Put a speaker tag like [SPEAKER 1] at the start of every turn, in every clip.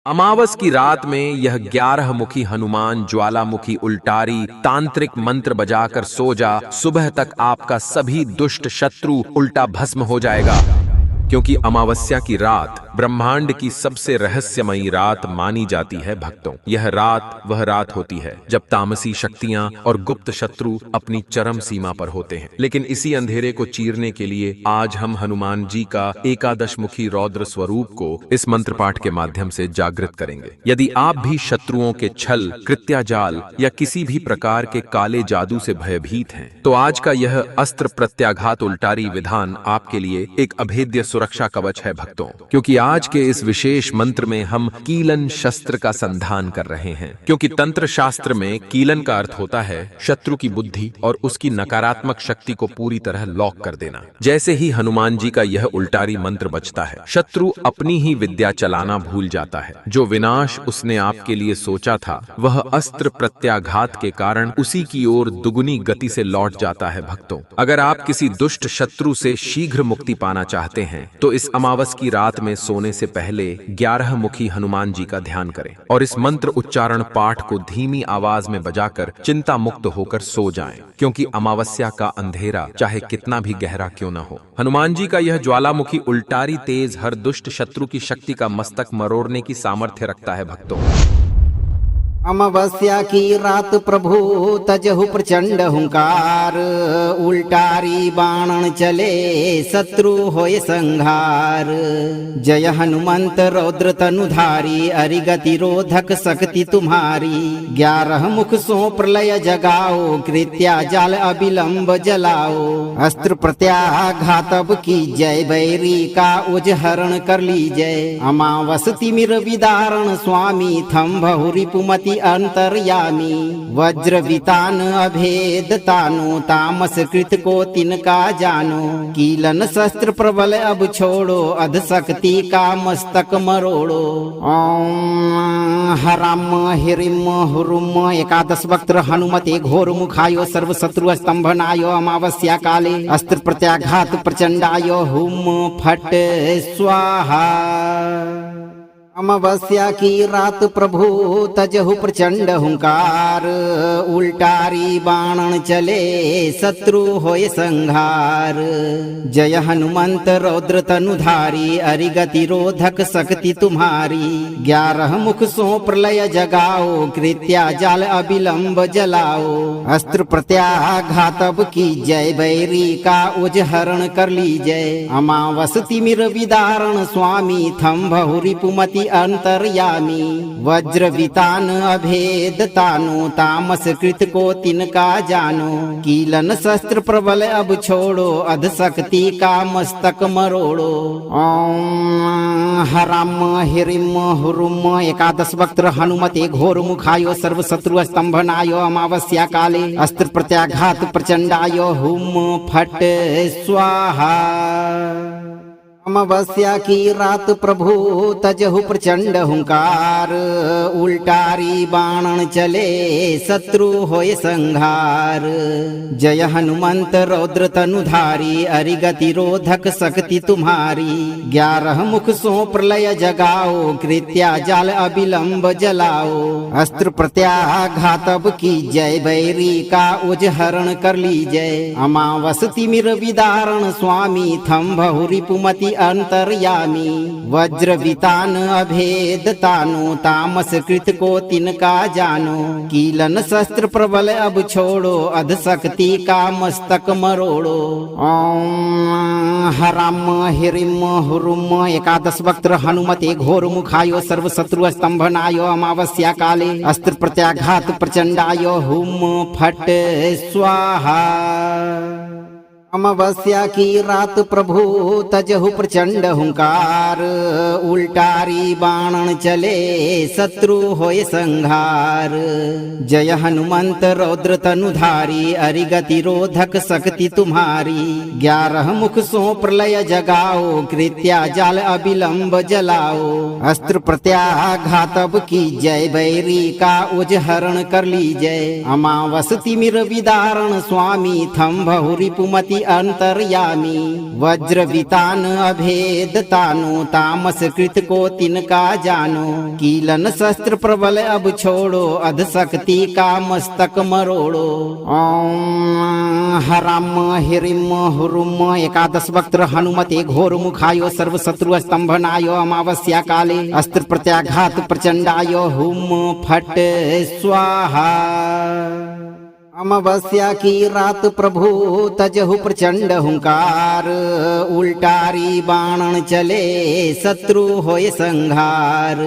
[SPEAKER 1] अमावस की रात में यह 11 मुखी हनुमान ज्वालामुखी उल्टारी तांत्रिक मंत्र बजाकर सो जा। सुबह तक आपका सभी दुष्ट शत्रु उल्टा भस्म हो जाएगा। क्योंकि अमावस्या की रात ब्रह्मांड की सबसे रहस्यमयी रात मानी जाती है भक्तों। यह रात वह रात होती है जब तामसी शक्तियां और गुप्त शत्रु अपनी चरम सीमा पर होते हैं। लेकिन इसी अंधेरे को चीरने के लिए आज हम हनुमान जी का एकादश मुखी रौद्र स्वरूप को इस मंत्र पाठ के माध्यम से जागृत करेंगे। यदि आप भी शत्रुओं के छल, कृत्याजाल या किसी भी प्रकार के काले जादू से भयभीत हैं, तो आज का यह अस्त्र प्रत्याघात उल्टारी विधान आपके लिए एक अभेद्य सुरक्षा कवच है भक्तों। क्योंकि आज के इस विशेष मंत्र में हम कीलन शस्त्र का संधान कर रहे हैं। क्योंकि तंत्र शास्त्र में कीलन का अर्थ होता है शत्रु की बुद्धि और उसकी नकारात्मक शक्ति को पूरी तरह लॉक कर देना। जैसे ही हनुमान जी का यह उल्टारी मंत्र बजता है, शत्रु अपनी ही विद्या चलाना भूल जाता है। जो विनाश उसने आपके लिए सोचा था, वह अस्त्र प्रत्याघात के कारण उसी की ओर दुगुनी गति से लौट जाता है भक्तों। अगर आप किसी दुष्ट शत्रु से शीघ्र मुक्ति पाना चाहते हैं, तो इस अमावस की रात में सोने से पहले 11 मुखी हनुमान जी का ध्यान करें और इस मंत्र उच्चारण पाठ को धीमी आवाज में बजाकर चिंता मुक्त होकर सो जाएं। क्योंकि अमावस्या का अंधेरा चाहे कितना भी गहरा क्यों न हो, हनुमान जी का यह ज्वालामुखी उल्टारी तेज हर दुष्ट शत्रु की शक्ति का मस्तक मरोड़ने की सामर्थ्य रखता है भक्तों।
[SPEAKER 2] अमावस्या की रात प्रभु तजहु प्रचंड हुंकार, उल्टारी बाणन चले शत्रु होय संहार। जय हनुमंत रौद्र तनुधारी, अरिगति रोधक शक्ति तुम्हारी। 11 मुख सो प्रलय जगाओ, कृत्या जाल अविलंब जलाओ। अस्त्र प्रत्याघात अब की जय, बैरी का उजहरण कर लीजय। अमावस तिमिर विदारण स्वामी, थम बहुरिपुमति अंतर्यामी। वज्र वितान अभेद तानो, तामस कृत को तिनका जानो। कीलन शस्त्र प्रबल अब छोड़ो, अध शक्ति का मस्तक मरोड़ो। ओम हराम हिरिम हुरुम एकादश वक्त्र हनुमते घोर मुखायो, सर्व शत्रु स्तंभनायो। अमावस्या काले अस्त्र प्रत्याघात प्रचंडायो, हुम फट स्वाहा। अमावस्या की रात प्रभु तजहु प्रचंड हुंकार, उल्टारी बाणन चले शत्रु होय संहार। जय हनुमंत रौद्र तनुधारी, अरिगति रोधक शक्ति तुम्हारी। 11 मुख सो प्रलय जगाओ, कृत्या जाल अविलंब जलाओ। अस्त्र प्रत्याघात अब की जय, बैरी का उजहरण कर लीजय। अमावस तिमिर विदारण स्वामी, थम बहुरिपुमति अंतर्यामी। वज्र वितान अभेद तानो, तामस कृत को तिनका जानो। कीलन शस्त्र प्रबल अब छोड़ो, अध शक्ति का मस्तक मरोड़ो। ओम हराम हिरिम हुरुम एकादश वक्त्र हनुमते घोर मुखायो, सर्व शत्रु स्तंभनायो। अमावस्या काले अस्त्र प्रत्याघात प्रचंडायो, हुम फट स्वाहा। अमावस्या की रात प्रभु तजहु प्रचंड हुंकार, उल्टारी बाणन चले शत्रु होय संहार। जय हनुमंत रौद्र तनुधारी, अरिगति रोधक शक्ति तुम्हारी। 11 मुख सो प्रलय जगाओ, कृत्या जाल अविलंब जलाओ। अस्त्र प्रत्याघात अब की जय, बैरी का उजहरण कर लीजय। अमावस तिमिर विदारण स्वामी, थम बहुरिपुमति अंतर्यामी। वज्र वितान अभेद तानो, तामस कृत को तिनका जानो। कीलन शस्त्र प्रबल अब छोड़ो, अध शक्ति का मस्तक मरोड़ो। ओम हराम हिरिम हुरुम एकादश वक्त्र हनुमते घोर मुखायो, सर्व शत्रु स्तंभनायो। अमावस्या काले अस्त्र प्रत्याघात प्रचंडायो, हुम फट स्वाहा। अमावस्या की रात प्रभु तजहु प्रचंड हुंकार, उल्टारी बाणन चले शत्रु होय संहार। जय हनुमंत रौद्र तनुधारी, अरिगति रोधक शक्ति तुम्हारी। 11 मुख सो प्रलय जगाओ, कृत्या जाल अविलंब जलाओ। अस्त्र प्रत्याघात अब की जय, बैरी का उजहरण कर लीजय। अमावस तिमिर विदारण स्वामी, थम बहुरिपुमति अंतर्यामी वज्र वितान अभेद तानो तामस कृत को तिनका जानो कीलन शस्त्र प्रबल अब छोड़ो अध शक्ति का मस्तक मरोड़ो। ओम हराम हिरिम हुरुम एकादश वक्त्र हनुमते घोर मुखायो सर्व शत्रु स्तंभनायो अमावस्या काले अस्त्र प्रत्याघात प्रचंडाय हुम फट स्वाहा। अमावस्या की रात प्रभु तजहु प्रचंड हुंकार उल्टारी बाणन चले शत्रु होय संहार।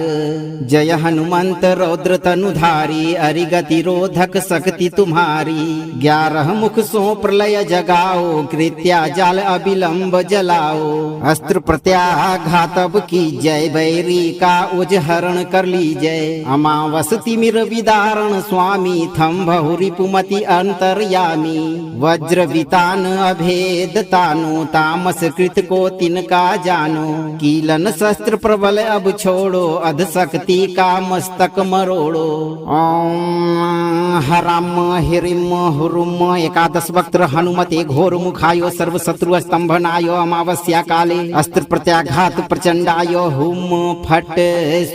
[SPEAKER 2] जय हनुमंत रौद्र तनुधारी अरिगति रोधक शक्ति तुम्हारी 11 मुख सो प्रलय जगाओ कृत्या जाल अविलंब जलाओ। अस्त्र प्रत्याघात अब की जय बैरी का उजहरण कर लीजय। अमावस तिमिर विदारण स्वामी थम बहुरिपुमति अंतर्यामी वज्र वितान अभेद तानो तामस कृत को तिनका जानो कीलन शस्त्र प्रबल अब छोड़ो अध शक्ति का मस्तक मरोड़ो। ओम हराम हिरिम हुरुम एकादश वक्त्र हनुमते घोर मुखायो सर्व शत्रु स्तंभनायो अमावस्या काले अस्त्र प्रत्याघात प्रचंडाय हुम फट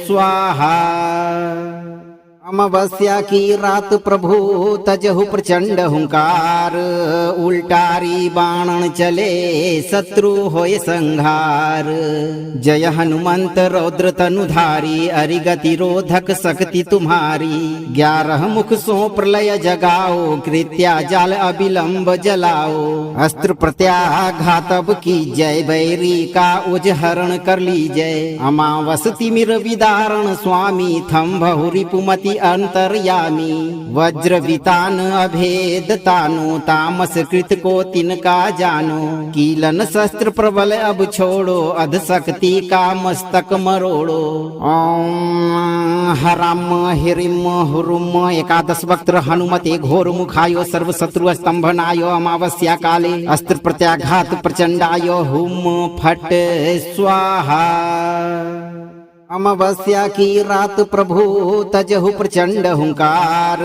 [SPEAKER 2] स्वाहा। अमावस्या की रात प्रभु तजहु प्रचंड हुंकार उल्टारी बाणन चले शत्रु होय संहार। जय हनुमंत रौद्र तनुधारी अरिगति रोधक शक्ति तुम्हारी 11 मुख सो प्रलय जगाओ कृत्या जाल अविलंब जलाओ। अस्त्र प्रत्याघात अब की जय बैरी का उजहरण कर लीजय। अमावस तिमिर विदारण स्वामी थम बहुरिपुमति अंतर्यामी वज्र वितान अभेद तानो तामस कृत को तिनका जानो कीलन शस्त्र प्रबल अब छोड़ो अध शक्ति का मस्तक मरोड़ो। ओम हराम हिरिम हुरुम एकादश वक्त्र हनुमते घोर मुखायो सर्व शत्रु स्तंभनायो अमावस्या काले अस्त्र प्रत्याघात प्रचंडाय हुम फट स्वाहा। अमावस्या की रात प्रभु तजहु प्रचंड हुंकार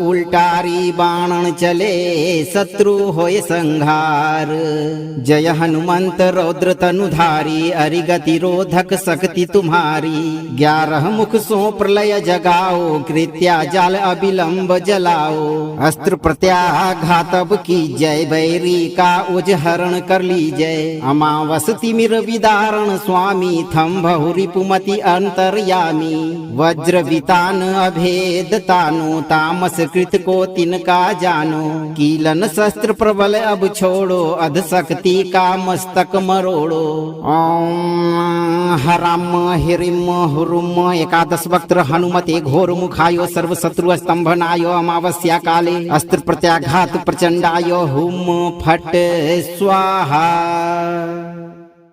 [SPEAKER 2] उल्टारी बाणन चले शत्रु होय संहार। जय हनुमंत रौद्र तनुधारी अरिगति रोधक शक्ति तुम्हारी 11 मुख सो प्रलय जगाओ कृत्या जाल अविलंब जलाओ। अस्त्र प्रत्याघात अब की जय बैरी का उजहरण कर लीजय। अमावस तिमिर विदारण स्वामी थम बहुरिपुमति अंतर्यामी वज्र वितान अभेद तानो तामस कृत को तिनका जानो कीलन शस्त्र प्रबल अब छोड़ो अध शक्ति का मस्तक मरोड़ो। ओम हराम हिरिम हुरुम एकादश वक्त्र हनुमते घोर मुखायो सर्व शत्रु स्तंभनायो अमावस्या काले अस्त्र प्रत्याघात प्रचंडाय हुम फट स्वाहा।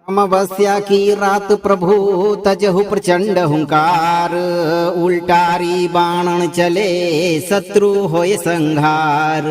[SPEAKER 2] अमावस्या की रात प्रभु तजहु प्रचंड हुंकार उल्टारी बाणन चले शत्रु होय संहार।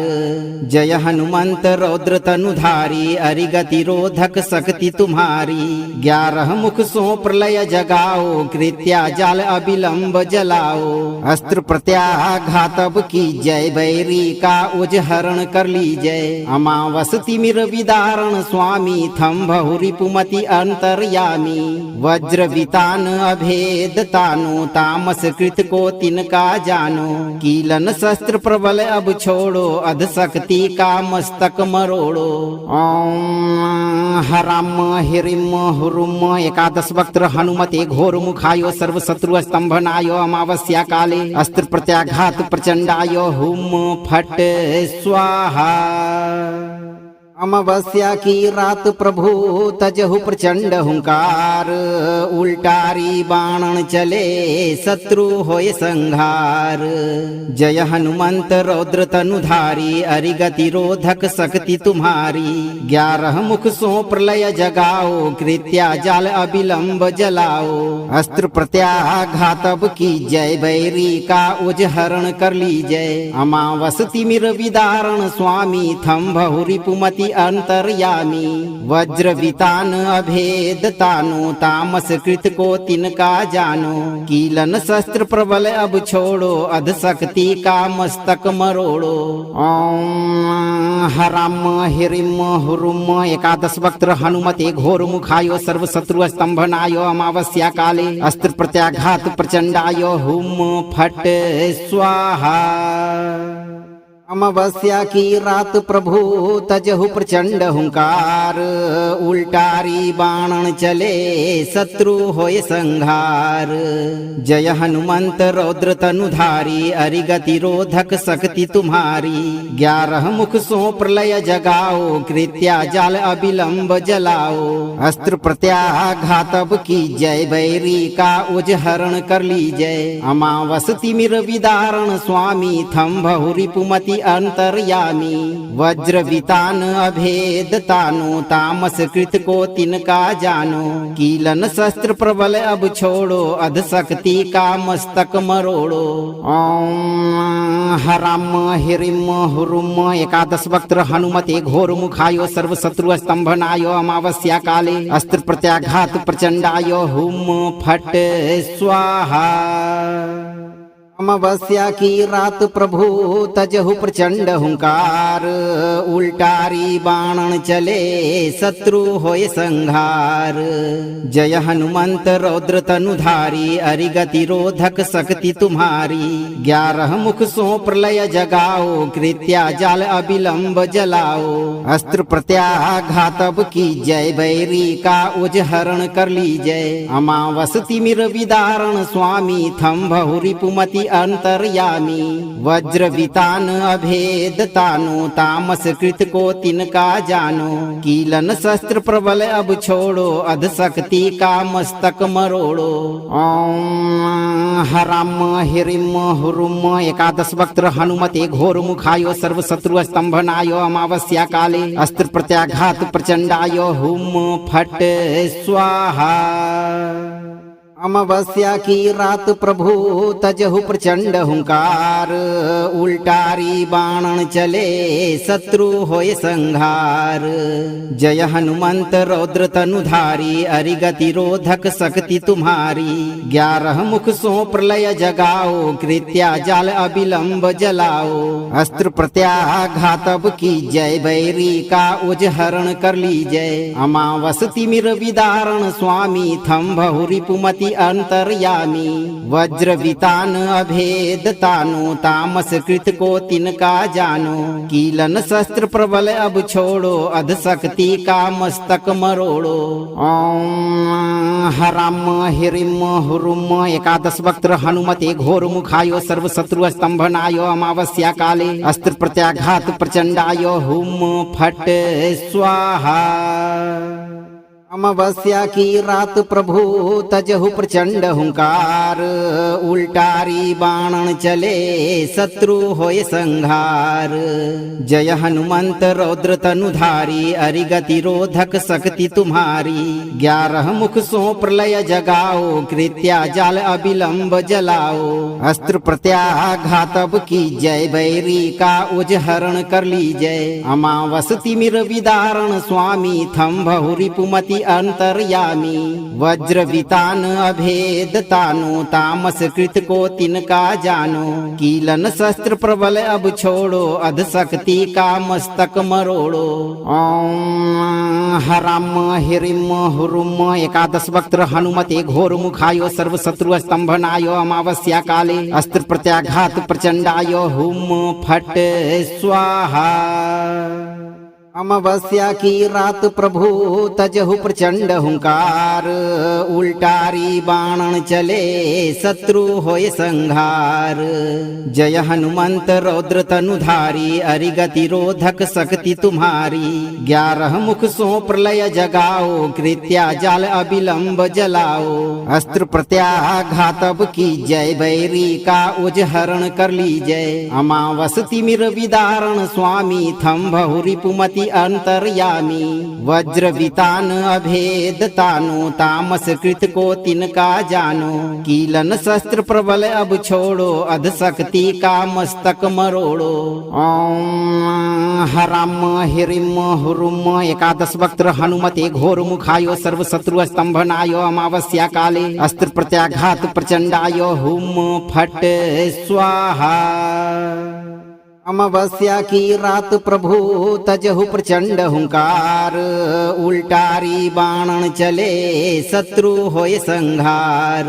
[SPEAKER 2] जय हनुमंत रौद्र तनुधारी अरिगति रोधक शक्ति तुम्हारी 11 मुख सो प्रलय जगाओ कृत्या जाल अविलंब जलाओ। अस्त्र प्रत्याघात अब की जय बैरी का उजहरण कर लीजय। अमावस तिमिर विदारण स्वामी थम बहुरिपुमति अंतर्यामी वज्र वितान अभेद तानो तामस कृत को तिनका जानो कीलन शस्त्र प्रबल अब छोड़ो अध शक्ति का मस्तक मरोड़ो। ओम हराम हिरिम हुरुम एकादश वक्त्र हनुमते घोर मुखायो सर्व शत्रु स्तंभनायो अमावस्या काले अस्त्र प्रत्याघात प्रचंडाय हुम फट स्वाहा। अमावस्या की रात प्रभु तजहु प्रचंड हुंकार उल्टारी बाणन चले शत्रु होय संहार। जय हनुमंत रौद्र तनुधारी अरिगति रोधक शक्ति तुम्हारी 11 मुख सो प्रलय जगाओ कृत्या जाल अविलंब जलाओ। अस्त्र प्रत्याघात अब की जय बैरी का उजहरण कर लीजय। अमावस तिमिर विदारण स्वामी थम बहुरिपुमति अंतर्यामी वज्र वितान अभेद तानो तामस कृत को तिनका जानो कीलन शस्त्र प्रबल अब छोड़ो अध शक्ति का मस्तक मरोड़ो। ओम हराम हिरिम हुरुम एकादश वक्त्र हनुमते घोर मुखायो सर्व शत्रु स्तंभनायो अमावस्या काले अस्त्र प्रत्याघात प्रचंडाय हुम फट स्वाहा। अमावस्या की रात प्रभु तजहु प्रचंड हुंकार उल्टारी बाणन चले शत्रु होय संहार। जय हनुमंत रौद्र तनुधारी अरिगति रोधक शक्ति तुम्हारी 11 मुख सो प्रलय जगाओ कृत्या जाल अविलंब जलाओ। अस्त्र प्रत्याघात अब की जय बैरी का उजहरण कर लीजय। अमावस तिमिर विदारण स्वामी थम बहुरिपुमति अंतर्यामी वज्र वितान अभेद तानो तामस कृत को तिनका जानो कीलन शस्त्र प्रबल अब छोड़ो अध शक्ति का मस्तक मरोड़ो। ओम हराम हिरिम हुरुम एकादश वक्त्र हनुमते घोर मुखायो सर्व शत्रु स्तंभनायो अमावस्या काले अस्त्र प्रत्याघात प्रचंडाय हुम फट स्वाहा। अमावस्या की रात प्रभु तजहु प्रचंड हुंकार उल्टारी बाणन चले शत्रु होय संहार। जय हनुमंत रौद्र तनुधारी अरिगति रोधक शक्ति तुम्हारी 11 मुख सो प्रलय जगाओ कृत्या जाल अविलंब जलाओ। अस्त्र प्रत्याघात अब की जय बैरी का उजहरण कर लीजय। अमावस तिमिर विदारण स्वामी थम बहुरिपुमति अंतर्यामी वज्र वितान अभेद तानो तामस कृत को तिनका जानो कीलन शस्त्र प्रबल अब छोड़ो अध शक्ति का मस्तक मरोड़ो। ओम हराम हिरिम हुरुम एकादश वक्त्र हनुमते घोर मुखायो सर्व शत्रु स्तंभनायो अमावस्या काले अस्त्र प्रत्याघात प्रचंडाय हुम फट स्वाहा। अमावस्या की रात प्रभु तजहु प्रचंड हुंकार उल्टारी बाणन चले शत्रु होय संहार। जय हनुमंत रौद्र तनुधारी अरिगति रोधक शक्ति तुम्हारी 11 मुख सो प्रलय जगाओ कृत्या जाल अविलंब जलाओ। अस्त्र प्रत्याघात अब की जय बैरी का उजहरण कर लीजय। अमावस तिमिर विदारण स्वामी थम बहुरिपुमति अंतर्यामी वज्र वितान अभेद तानो तामस कृत को तिनका जानो कीलन शस्त्र प्रबल अब छोड़ो अध शक्ति का मस्तक मरोड़ो। ओम हराम हिरिम हुरुम एकादश वक्त्र हनुमते घोर मुखायो सर्व शत्रु स्तंभनायो अमावस्या काले अस्त्र प्रत्याघात प्रचंडाय हुम फट स्वाहा। अमावस्या की रात प्रभु तजहु प्रचंड हुंकार उल्टारी बाणन चले शत्रु होय संहार। जय हनुमंत रौद्र तनुधारी अरिगति रोधक शक्ति तुम्हारी 11 मुख सो प्रलय जगाओ कृत्या जाल अविलंब जलाओ। अस्त्र प्रत्याघात अब की जय बैरी का उजहरण कर लीजय। अमावस तिमिर विदारण स्वामी थम बहुरिपुमति अंतर्यामी वज्र वितान अभेद तानो तामस कृत को तिनका जानो कीलन शस्त्र प्रबल अब छोड़ो अध शक्ति का मस्तक मरोड़ो। ओम हराम हिरिम हुरुम एकादश वक्त्र हनुमते घोर मुखायो सर्व शत्रु स्तंभनायो अमावस्या काले अस्त्र प्रत्याघात प्रचंडाय हुम फट स्वाहा। अमावस्या की रात प्रभु तजहु प्रचंड हुंकार उल्टारी बाणन चले शत्रु होय संहार। जय हनुमंत रौद्र तनुधारी अरिगति रोधक शक्ति तुम्हारी 11 मुख सो प्रलय जगाओ कृत्या जाल अविलंब जलाओ। अस्त्र प्रत्याघात अब की जय बैरी का उजहरण कर लीजय। अमावस तिमिर विदारण स्वामी थम बहुरिपुमति रिपुमति अंतर्यामी वज्र वितान अभेद तानो तामस कृत को तिनका जानो कीलन शस्त्र प्रबल अब छोड़ो अध शक्ति का मस्तक मरोड़ो। ओम हराम हिरिम हुरुम एकादश वक्त्र हनुमते घोर मुखायो सर्व शत्रु स्तंभनायो अमावस्या काले अस्त्र प्रत्याघात प्रचंडाय हुम फट स्वाहा। अमावस्या की रात प्रभु तजहु प्रचंड हुंकार उल्टारी बाणन चले शत्रु होय संहार।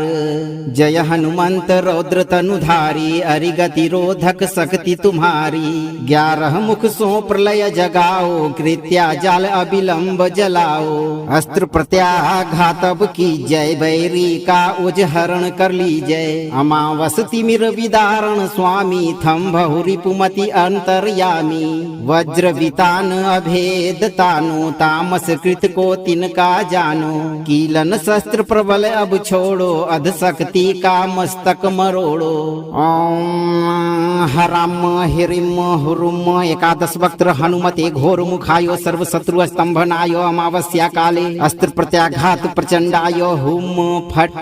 [SPEAKER 2] जय हनुमंत रौद्र तनुधारी अरिगति रोधक शक्ति तुम्हारी 11 मुख सो प्रलय जगाओ कृत्या जाल अविलंब जलाओ। अस्त्र प्रत्याघात अब की जय बैरी का उजहरण कर लीजय। अमावस तिमिर विदारण स्वामी थम्भहु रिपुमति अंतर्यामी वज्र वितान अभेद तानो तामस कृत को तिनका जानो कीलन शस्त्र प्रबल अब छोड़ो अध शक्ति का मस्तक मरोड़ो। ओम हराम हिरिम हुरुम एकादश वक्त्र हनुमते घोर मुखायो सर्व शत्रु स्तंभनायो अमावस्या काले अस्त्र प्रत्याघात प्रचंडाय हुम फट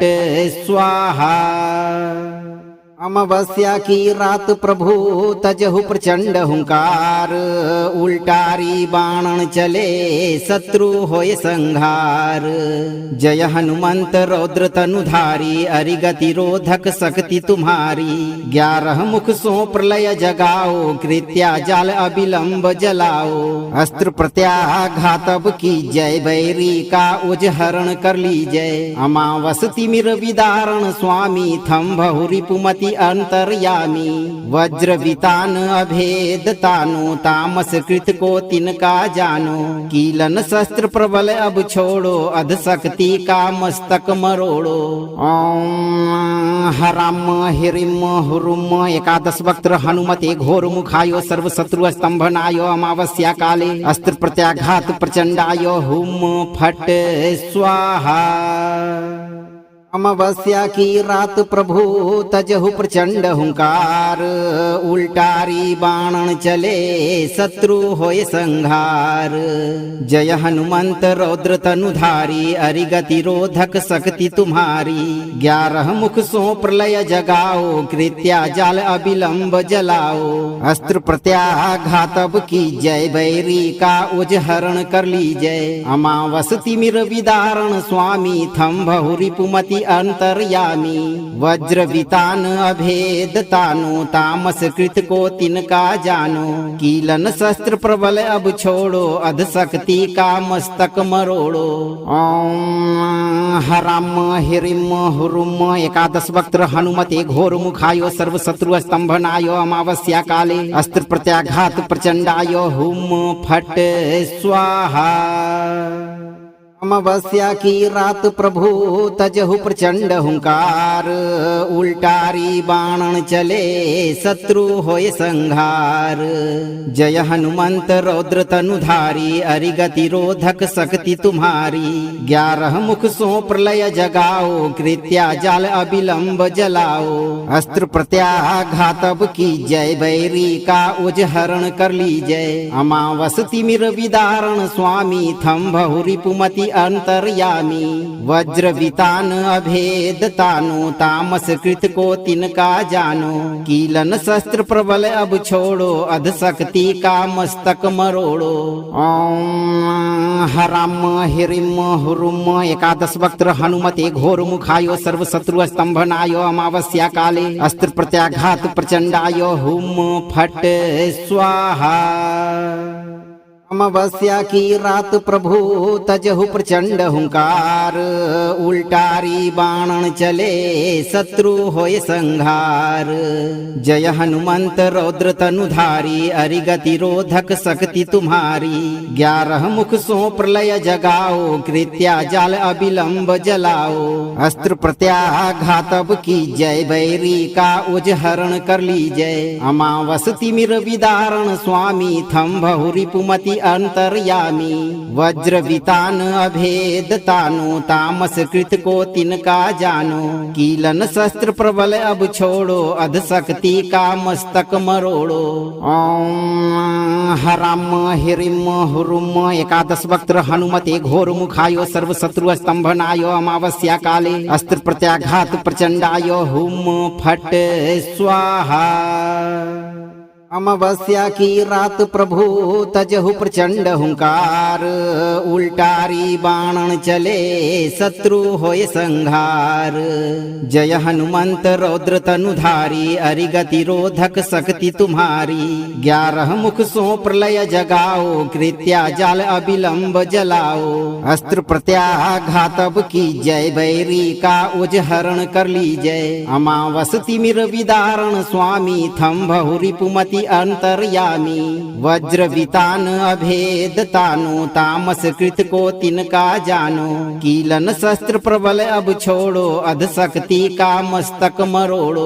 [SPEAKER 2] स्वाहा। अमावस्या की रात प्रभु तजहु प्रचंड हुंकार उल्टारी बाणन चले शत्रु होय संहार। जय हनुमंत रौद्र तनुधारी अरिगति रोधक शक्ति तुम्हारी 11 मुख सो प्रलय जगाओ कृत्या जाल अविलंब जलाओ। अस्त्र प्रत्याघात अब की जय बैरी का उजहरण कर लीजय। अमावस तिमिर विदारण स्वामी थम्भहु रिपुमति अंतर्यामी वज्र वितान अभेद तानो तामस कृत को तिनका जानो कीलन शस्त्र प्रबल अब छोड़ो अध शक्ति का मस्तक मरोड़ो। ओम हराम हिरिम हुरुम एकादश वक्त्र हनुमते घोर मुखायो सर्व शत्रु स्तंभनायो अमावस्या काले अस्त्र प्रत्याघात प्रचंडाय हुम फट स्वाहा। अमावस्या की रात प्रभु तजहु प्रचंड हुंकार उल्टारी बाणन चले शत्रु होय संहार। जय हनुमंत रौद्र तनुधारी अरिगति रोधक शक्ति तुम्हारी 11 मुख सो प्रलय जगाओ कृत्या जाल अविलंब जलाओ। अस्त्र प्रत्याघात अब की जय बैरी का उजहरण कर लीजय। अमावस तिमिर विदारण स्वामी थम्भहु रिपुमति अंतर्यामी वज्र वितान अभेद तानो तामस कृत को तिनका जानो कीलन शस्त्र प्रबल अब छोड़ो अध शक्ति का मस्तक मरोड़ो। ओम हराम हिरिम हुरुम एकादश वक्त्र हनुमते घोर मुखायो सर्व शत्रु स्तंभनायो अमावस्या काले अस्त्र प्रत्याघात प्रचंडाय हुम फट स्वाहा। अमावस्या की रात प्रभु तजहु प्रचंड हुंकार उल्टारी बाणन चले शत्रु होय संहार। जय हनुमंत रौद्र तनुधारी अरिगति रोधक शक्ति तुम्हारी 11 मुख सो प्रलय जगाओ कृत्या जाल अविलंब जलाओ। अस्त्र प्रत्याघात अब की जय बैरी का उजहरण कर लीजय। अमावस तिमिर विदारण स्वामी थम्भहु रिपुमति अंतर्यामी वज्र वितान अभेद तानो तामस कृत को तिनका जानो कीलन शस्त्र प्रबल अब छोड़ो अध शक्ति का मस्तक मरोड़ो। ओम हराम हिरिम हुरुम एकादश वक्त्र हनुमते घोर मुखायो सर्व शत्रु स्तंभनायो अमावस्या काले अस्त्र प्रत्याघात प्रचंडाय हुम फट स्वाहा। अमावस्या की रात प्रभु तजहु प्रचंड हुंकार उल्टारी बाणन चले शत्रु होय संहार। जय हनुमंत रौद्र तनुधारी अरिगति रोधक शक्ति तुम्हारी 11 मुख सो प्रलय जगाओ कृत्या जाल अविलंब जलाओ। अस्त्र प्रत्याघात अब की जय बैरी का उजहरण कर लीजय। अमावस तिमिर विदारण स्वामी थम्भहु रिपुमति अंतर्यामी वज्र वितान अभेद तानो तामस कृत को तिनका जानो कीलन शस्त्र प्रबल अब छोड़ो अध शक्ति का मस्तक मरोड़ो। ओम हराम हिरिम हुरुम एकादश वक्त्र हनुमते घोर मुखायो सर्व शत्रु स्तंभनायो अमावस्या काले अस्त्र प्रत्याघात प्रचंडाय हुम फट स्वाहा। अमावस्या की रात प्रभु तजहु प्रचंड हुंकार उल्टारी बाणन चले शत्रु होय संहार। जय हनुमंत रौद्र तनुधारी अरिगति रोधक शक्ति तुम्हारी 11 मुख सो प्रलय जगाओ कृत्या जाल अविलंब जलाओ। अस्त्र प्रत्याघात अब की जय बैरी का उजहरण कर लीजय। अमावस तिमिर विदारण स्वामी थम्भहु रिपुमति अंतर्यामी वज्र वितान अभेद तानो तामस कृत को तिनका जानो कीलन शस्त्र प्रबल अब छोड़ो अध शक्ति का मस्तक मरोड़ो।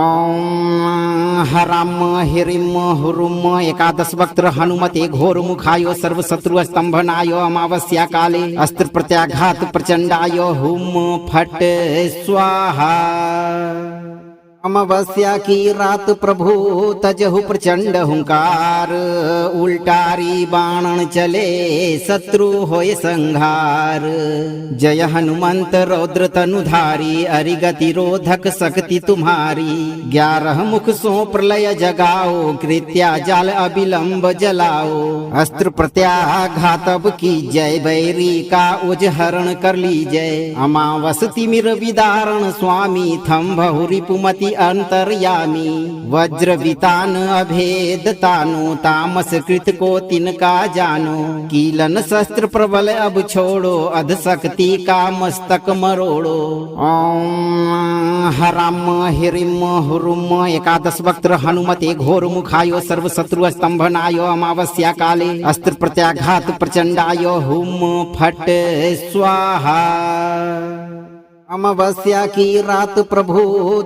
[SPEAKER 2] ओम हराम हिरिम हुरुम एकादश वक्त्र हनुमते घोर मुखायो सर्व शत्रु स्तंभनायो अमावस्या काले अस्त्र प्रत्याघात प्रचंडाय हुम फट स्वाहा। अमावस्या की रात प्रभु तजहु प्रचंड हुंकार उल्टारी बाणन चले शत्रु होय संहार। जय हनुमंत रौद्र तनुधारी अरिगति रोधक शक्ति तुम्हारी 11 मुख सो प्रलय जगाओ कृत्या जाल अविलंब जलाओ। अस्त्र प्रत्याघात अब की जय बैरी का उजहरण कर लीजय। अमावस तिमिर विदारण स्वामी थम्भहु रिपुमति अंतर्यामी वज्र वितान अभेद तानो तामस कृत को तिनका जानो कीलन शस्त्र प्रबल अब छोड़ो अध शक्ति का मस्तक मरोड़ो। ओम हराम हिरिम हुरुम एकादश वक्त्र हनुमते घोर मुखायो सर्व शत्रु स्तंभनायो अमावस्या काले अस्त्र प्रत्याघात प्रचंडाय हुम फट स्वाहा। अमावस्या की रात प्रभु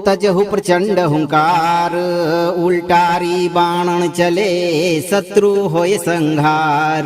[SPEAKER 2] तजहु प्रचंड हुंकार उल्टारी बाणन चले शत्रु होय संहार।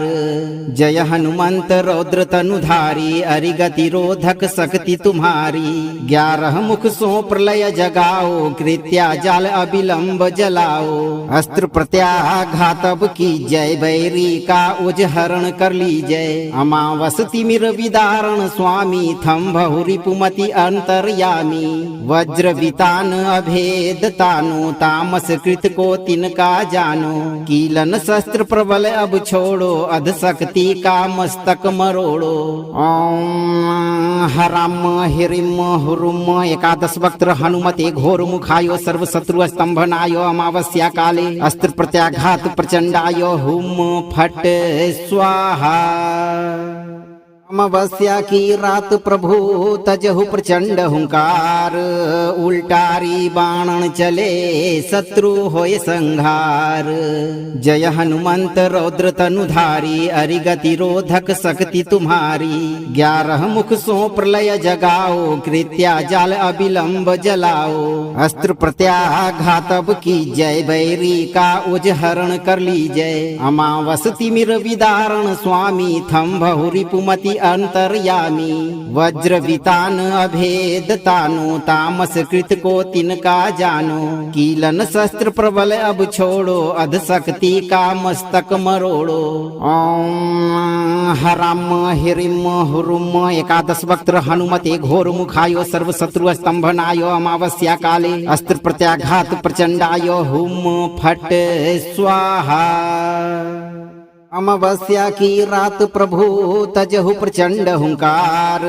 [SPEAKER 2] जय हनुमंत रौद्र तनुधारी अरिगति रोधक शक्ति तुम्हारी 11 मुख सो प्रलय जगाओ कृत्या जाल अविलंब जलाओ। अस्त्र प्रत्याघात अब की जय बैरी का उजहरण कर लीजय। अमावस तिमिर विदारण स्वामी थम्भहु रिपुमति अंतर्यामी वज्र वितान अभेद तानो तामस कृत को तिनका जानो कीलन शस्त्र प्रबल अब छोड़ो अध शक्ति का मस्तक मरोड़ो। ओम हराम हिरिम हुरुम एकादश वक्त्र हनुमते घोर मुखायो सर्व शत्रु स्तंभनायो अमावस्या काले अस्त्र प्रत्याघात प्रचंडाय हुम फट स्वाहा। अमावस्या की रात प्रभु तजहु प्रचंड हुंकार उल्टारी बाणन चले शत्रु होय संहार। जय हनुमंत रौद्र तनुधारी अरिगति रोधक शक्ति तुम्हारी 11 मुख सो प्रलय जगाओ कृत्या जाल अविलंब जलाओ। अस्त्र प्रत्याघात अब की जय बैरी का उजहरण कर लीजय। अमावस तिमिर विदारण स्वामी थम्भहु रिपुमति अंतर्यामी वज्र वितान अभेद तानो तामस कृत को तिनका जानो कीलन शस्त्र प्रबल अब छोड़ो अध शक्ति का मस्तक मरोड़ो। ओम हराम हिरिम हुरुम एकादश वक्त्र हनुमते घोर मुखायो सर्व शत्रु स्तंभनायो अमावस्या काले अस्त्र प्रत्याघात प्रचंडाय हुम फट स्वाहा। अमावस्या की रात प्रभु तजहु प्रचंड हुंकार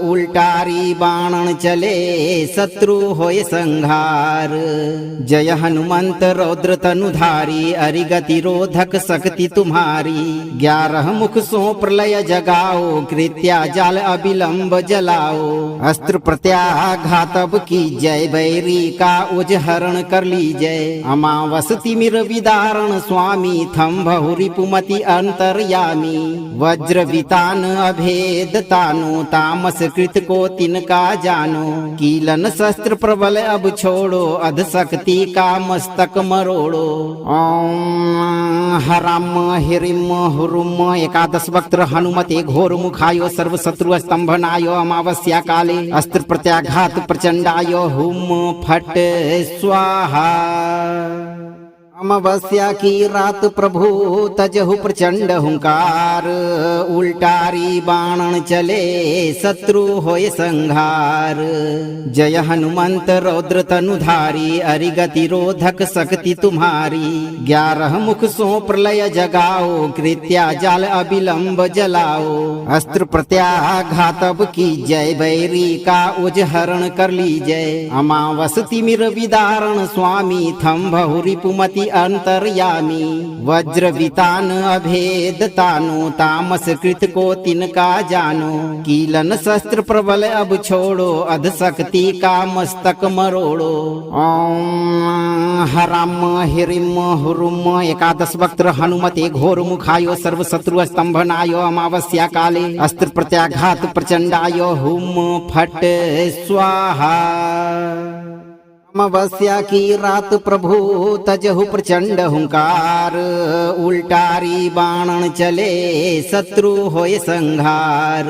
[SPEAKER 2] उल्टारी बाणन चले शत्रु होय संहार। जय हनुमंत रौद्र तनुधारी अरिगति रोधक शक्ति तुम्हारी 11 मुख सो प्रलय जगाओ कृत्या जाल अविलंब जलाओ। अस्त्र प्रत्याघात अब की जय बैरी का उजहरण कर लीजय। अमावस तिमिर विदारण स्वामी थम्भहु रिपुमति रिपुमति अंतर्यामी वज्र वितान अभेद तानो तामस कृत को तिनका जानो कीलन शस्त्र प्रबल अब छोड़ो अध शक्ति का मस्तक मरोड़ो। ओम हराम हिरिम हुरुम एकादश वक्त्र हनुमते घोर मुखायो सर्व शत्रु स्तंभनायो अमावस्या काले अस्त्र प्रत्याघात प्रचंडाय हुम फट स्वाहा। अमावस्या की रात प्रभु तजहु प्रचंड हुंकार उल्टारी बाणन चले शत्रु होय संहार। जय हनुमंत रौद्र तनुधारी अरिगति रोधक शक्ति तुम्हारी 11 मुख सो प्रलय जगाओ कृत्या जाल अविलंब जलाओ। अस्त्र प्रत्याघात अब की जय बैरी का उजहरण कर लीजय। अमावस तिमिर विदारण स्वामी थम्भहु रिपुमति अंतर्यामी वज्र वितान अभेद तानो तामस कृत को तिनका जानो कीलन शस्त्र प्रबल अब छोड़ो अध शक्ति का मस्तक मरोड़ो। ओम हराम हिरिम हुरुम एकादश वक्त्र हनुमते घोर मुखायो सर्व शत्रु स्तंभनायो अमावस्या काले अस्त्र प्रत्याघात प्रचंडाय हुम फट स्वाहा। अमावस्या की रात प्रभु तजहु प्रचंड हुंकार उल्टारी बाणन चले शत्रु होय संहार।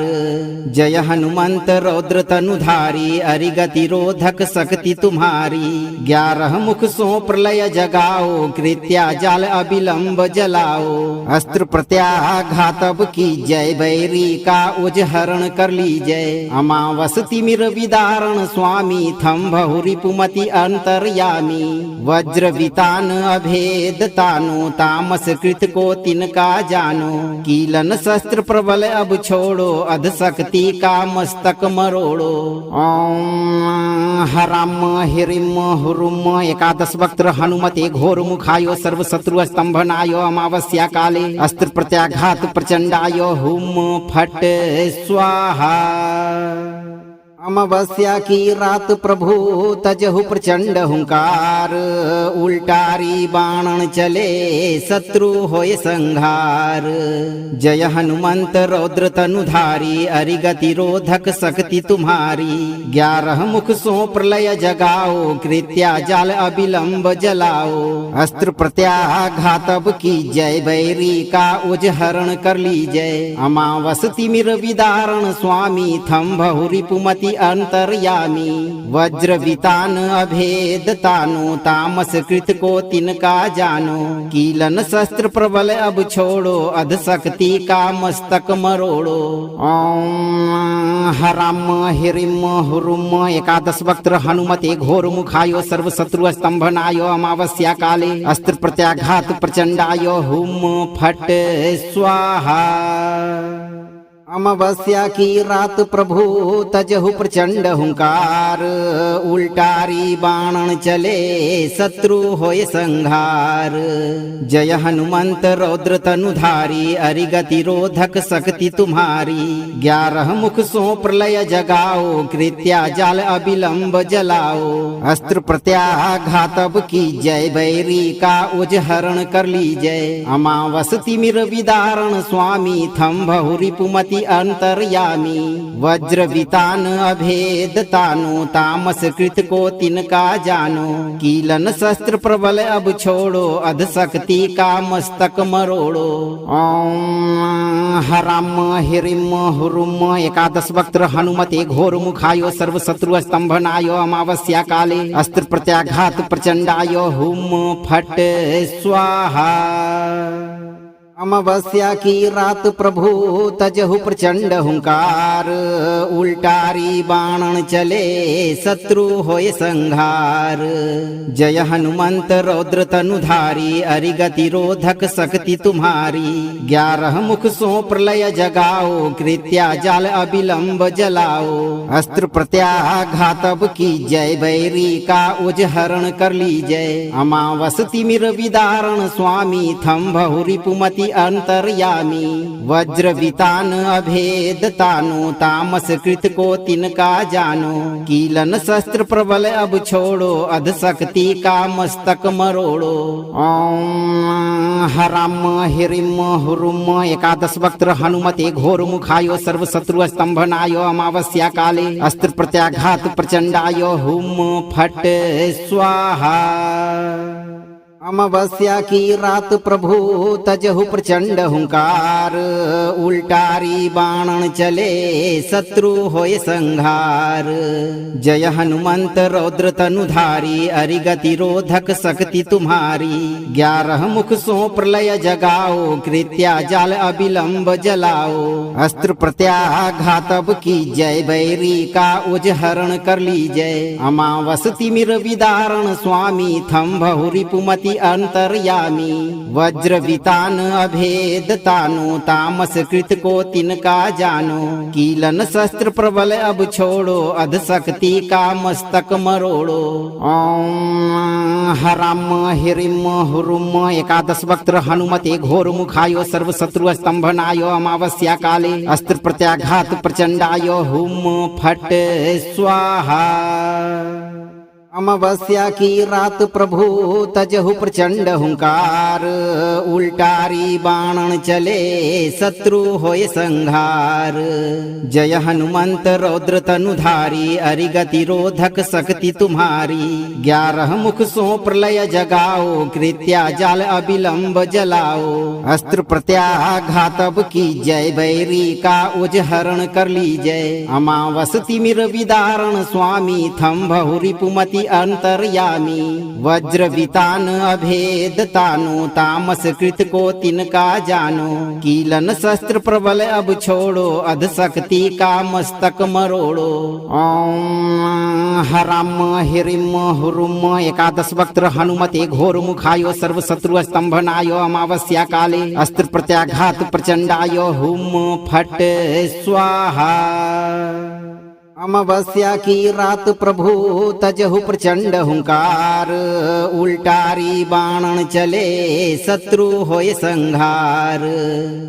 [SPEAKER 2] जय हनुमंत रौद्र तनुधारी अरिगति रोधक शक्ति तुम्हारी 11 मुख सो प्रलय जगाओ कृत्या जाल अविलंब जलाओ। अस्त्र प्रत्याघात अब की जय बैरी का उजहरण कर लीजय। अमावस तिमिर विदारण स्वामी थम्भहु रिपुमति अंतर्यामी वज्र वितान अभेद तानो तामस कृत को तिनका जानो कीलन शस्त्र प्रबल अब छोड़ो अध शक्ति का मस्तक मरोड़ो। ओम हराम हिरिम हुरुम एकादश वक्त्र हनुमते घोर मुखायो सर्व शत्रु स्तंभनायो अमावस्या काले अस्त्र प्रत्याघात प्रचंडाय हुम फट स्वाहा। अमावस्या की रात प्रभु तजहु प्रचंड हुंकार उल्टारी बाणन चले शत्रु होय संहार। जय हनुमंत रौद्र तनुधारी अरिगति रोधक शक्ति तुम्हारी 11 मुख सो प्रलय जगाओ कृत्या जाल अविलंब जलाओ। अस्त्र प्रत्याघात अब की जय बैरी का उजहरण कर लीजय। अमावस तिमिर विदारण स्वामी थम्भहु रिपुमति अंतर्यामी वज्र वितान अभेद तानो तामस कृत को तिनका जानो कीलन शस्त्र प्रबल अब छोड़ो अध शक्ति का मस्तक मरोड़ो। ओम हराम हिरिम हुरुम एकादश वक्त्र हनुमते घोर मुखायो सर्व शत्रु स्तंभनायो अमावस्या काले अस्त्र प्रत्याघात प्रचंडाय हुम फट स्वाहा। अमावस्या की रात प्रभु तजहु प्रचंड हुंकार उल्टारी बाणन चले शत्रु होय संहार। जय हनुमंत रौद्र तनुधारी अरिगति रोधक शक्ति तुम्हारी 11 मुख सो प्रलय जगाओ कृत्या जाल अविलंब जलाओ। अस्त्र प्रत्याघात अब की जय बैरी का उजहरण कर लीजय। अमावस तिमिर विदारण स्वामी थम्भहु रिपुमति अंतर्यामी वज्र वितान अभेद तानो तामस कृत को तिनका जानो कीलन शस्त्र प्रबल अब छोड़ो अध शक्ति का मस्तक मरोड़ो। ओम हराम हिरिम हुरुम एकादश वक्त्र हनुमते घोर मुखायो सर्व शत्रु स्तंभनायो अमावस्या काले अस्त्र प्रत्याघात प्रचंडाय हुम फट स्वाहा। अमावस्या की रात प्रभु तजहु प्रचंड हुंकार उल्टारी बाणन चले शत्रु होय संहार। जय हनुमंत रौद्र तनुधारी अरिगति रोधक शक्ति तुम्हारी 11 मुख सो प्रलय जगाओ कृत्या जाल अविलंब जलाओ। अस्त्र प्रत्याघात अब की जय बैरी का उजहरण कर लीजय। अमावस तिमिर विदारण स्वामी थम्भहु रिपुमति अंतर्यामी वज्र वितान अभेद तानो तामस कृत को तिनका जानो कीलन शस्त्र प्रबल अब छोड़ो अध शक्ति का मस्तक मरोड़ो। ओम हराम हिरिम हुरुम एकादश वक्त्र हनुमते घोर मुखायो सर्व शत्रु स्तंभनायो अमावस्या काले अस्त्र प्रत्याघात प्रचंडाय हुम फट स्वाहा। अमावस्या की रात प्रभु तजहु प्रचंड हुंकार उल्टारी बाणन चले शत्रु होय संहार। जय हनुमंत रौद्र तनुधारी अरिगति रोधक शक्ति तुम्हारी 11 मुख सो प्रलय जगाओ कृत्या जाल अविलंब जलाओ। अस्त्र प्रत्याघात अब की जय बैरी का उजहरण कर लीजय। अमावस तिमिर विदारण स्वामी थम बहुरिपुमति अंतर्यामी वज्र वितान अभेद तानो तामस कृत को तिनका जानो कीलन शस्त्र प्रबल अब छोड़ो अध शक्ति का मस्तक मरोड़ो। ओम हराम हिरिम हुरुम एकादश वक्त्र हनुमते घोर मुखायो सर्व शत्रु स्तंभनायो अमावस्या काले अस्त्र प्रत्याघात प्रचंडाय हुम फट स्वाहा। अमावस्या की रात प्रभु तजहु प्रचंड हुंकार उल्टारी बाणन चले शत्रु होय संहार। जय हनुमंत रौद्र तनुधारी अरिगति रोधक शक्ति तुम्हारी 11 मुख सो प्रलय जगाओ कृत्या जाल अविलंब जलाओ। अस्त्र प्रत्याघात अब की जय बैरी का उजहरण कर लीजय। अमावस तिमिर विदारण स्वामी थम बहुरिपुमति अंतर्यामी वज्र वितान अभेद तानो तामस कृत को तिनका जानो कीलन शस्त्र प्रबल अब छोड़ो अध शक्ति का मस्तक मरोड़ो। ओम हराम हिरिम हुरुम एकादश वक्त्र हनुमते घोर मुखायो सर्व शत्रु स्तंभनायो अमावस्या काले अस्त्र प्रत्याघात प्रचंडाय हुम फट स्वाहा। अमावस्या की रात प्रभु तजहु प्रचंड हुंकार उल्टारी बाणन चले शत्रु होय संहार।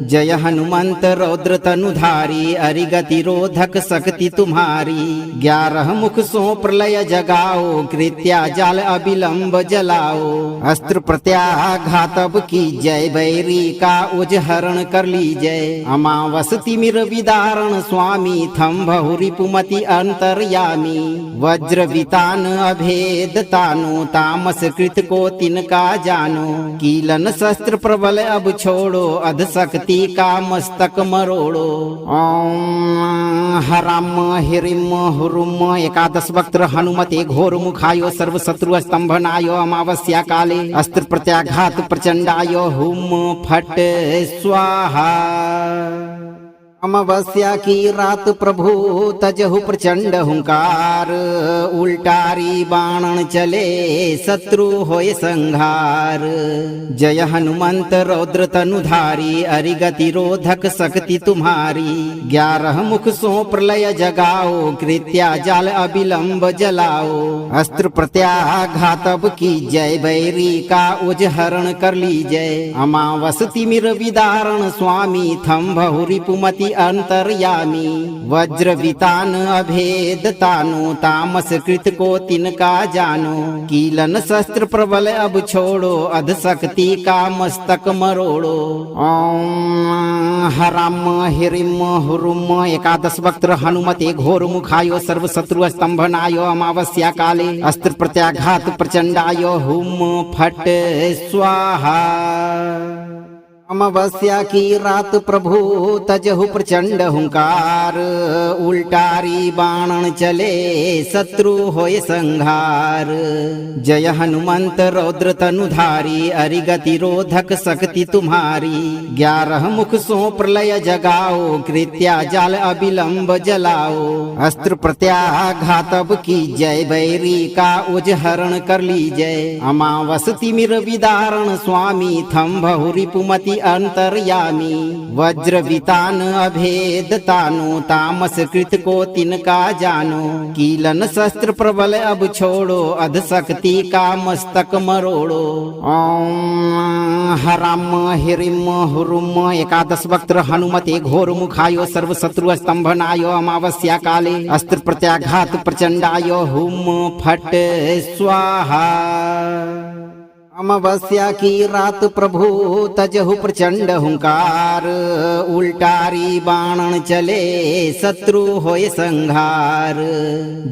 [SPEAKER 2] जय हनुमंत रौद्र तनुधारी अरिगति रोधक शक्ति तुम्हारी 11 मुख सो प्रलय जगाओ कृत्या जाल अविलंब जलाओ। अस्त्र प्रत्याघात अब की जय बैरी का उजहरण कर लीजय। अमावस तिमिर विदारण स्वामी थम बहुरिपुमति अंतर्यामी वज्र वितान अभेद तानो तामस कृत को तिनका जानो कीलन शस्त्र प्रबल अब छोड़ो अध शक्ति का मस्तक मरोड़ो। ओम हराम हिरिम हुरुम एकादश वक्त्र हनुमते घोर मुखायो सर्व शत्रु स्तंभनायो अमावस्या काले अस्त्र प्रत्याघात प्रचंडाय हुम फट स्वाहा। अमावस्या की रात प्रभु तजहु प्रचंड हुंकार उल्टारी बाणन चले शत्रु होय संहार। जय हनुमंत रौद्र तनुधारी अरिगति रोधक शक्ति तुम्हारी 11 मुख सो प्रलय जगाओ कृत्या जाल अविलंब जलाओ। अस्त्र प्रत्याघात अब की जय बैरी का उजहरण कर लीजय। अमावस तिमिर विदारण स्वामी थम बहुरिपुमति अंतर्यामी वज्र वितान अभेद तानो तामस कृत को तिनका जानो कीलन शस्त्र प्रबल अब छोड़ो अध शक्ति का मस्तक मरोड़ो। ओम हराम हिरिम हुरुम एकादश वक्त्र हनुमते घोर मुखायो सर्व शत्रु स्तंभनायो अमावस्या काले अस्त्र प्रत्याघात प्रचंडाय हुम फट स्वाहा। अमावस्या की रात प्रभु तजहु प्रचंड हुंकार उल्टारी बाणन चले शत्रु होय संहार। जय हनुमंत रौद्र तनुधारी अरिगति रोधक शक्ति तुम्हारी 11 मुख सो प्रलय जगाओ कृत्या जाल अविलंब जलाओ। अस्त्र प्रत्याघात अब की जय बैरी का उजहरण कर लीजय। अमावस तिमिर विदारण स्वामी थम बहुरिपुमति अंतर्यामी वज्र वितान अभेद तानो तामस कृत को तिनका जानो कीलन शस्त्र प्रबल अब छोड़ो अध शक्ति का मस्तक मरोड़ो। ओम हराम हिरिम हुरुम एकादश वक्त्र हनुमते घोर मुखायो सर्व शत्रु स्तंभनायो अमावस्या काले अस्त्र प्रत्याघात प्रचंडाय हुम फट स्वाहा। अमावस्या की रात प्रभु तजहु प्रचंड हुंकार उल्टारी बाणन चले शत्रु होय संहार।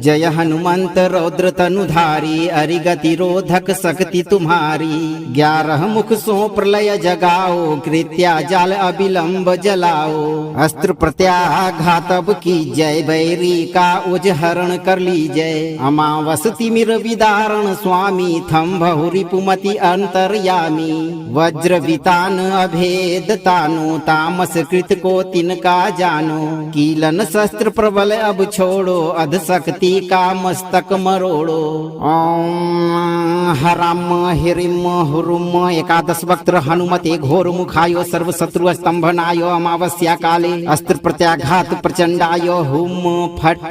[SPEAKER 2] जय हनुमंत रौद्र तनुधारी अरिगति रोधक शक्ति तुम्हारी 11 मुख सो प्रलय जगाओ कृत्या जाल अविलंब जलाओ। अस्त्र प्रत्याघात अब की जय बैरी का उजहरण कर लीजय। अमावस तिमिर विदारण स्वामी थम बहुरिपुमति अंतर्यामी वज्र वितान अभेद तानो तामस कृत को तिनका जानो कीलन शस्त्र प्रबल अब छोड़ो अध शक्ति का मस्तक मरोड़ो। ओम हराम हिरिम हुरुम एकादश वक्त्र हनुमते घोर मुखायो सर्व शत्रु स्तंभनायो अमावस्या काले अस्त्र प्रत्याघात प्रचंडाय हुम फट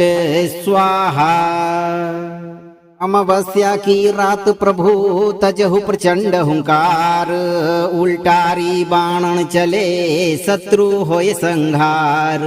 [SPEAKER 2] स्वाहा। अमावस्या की रात प्रभु तजहु प्रचंड हुंकार उल्टारी बाणन चले शत्रु होय संहार।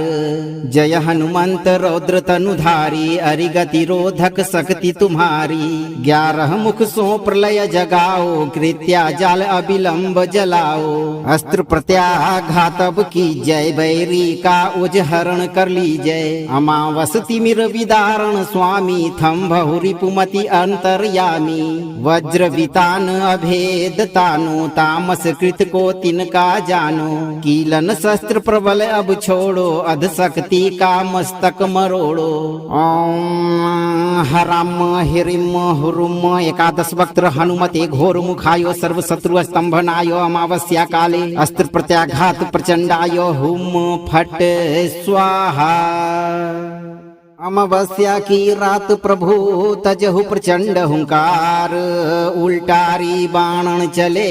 [SPEAKER 2] जय हनुमंत रौद्र तनुधारी अरिगति रोधक शक्ति तुम्हारी 11 मुख सो प्रलय जगाओ कृत्या जाल अविलंब जलाओ। अस्त्र प्रत्याघात अब की जय बैरी का उजहरण कर लीजय। अमावस तिमिर विदारण स्वामी थम बहुरिपुमति अंतर्यामी वज्र वितान अभेद तानो तामस कृत को तिनका जानो कीलन शस्त्र प्रबल अब छोड़ो अध शक्ति का मस्तक मरोड़ो। ओम हराम हिरिम हुरुम एकादश वक्त्र हनुमते घोर मुखायो सर्व शत्रु स्तंभनायो अमावस्या काले अस्त्र प्रत्याघात प्रचंडाय हुम फट स्वाहा। अमावस्या की रात प्रभु तजहु प्रचंड हुंकार उल्टारी बाणन चले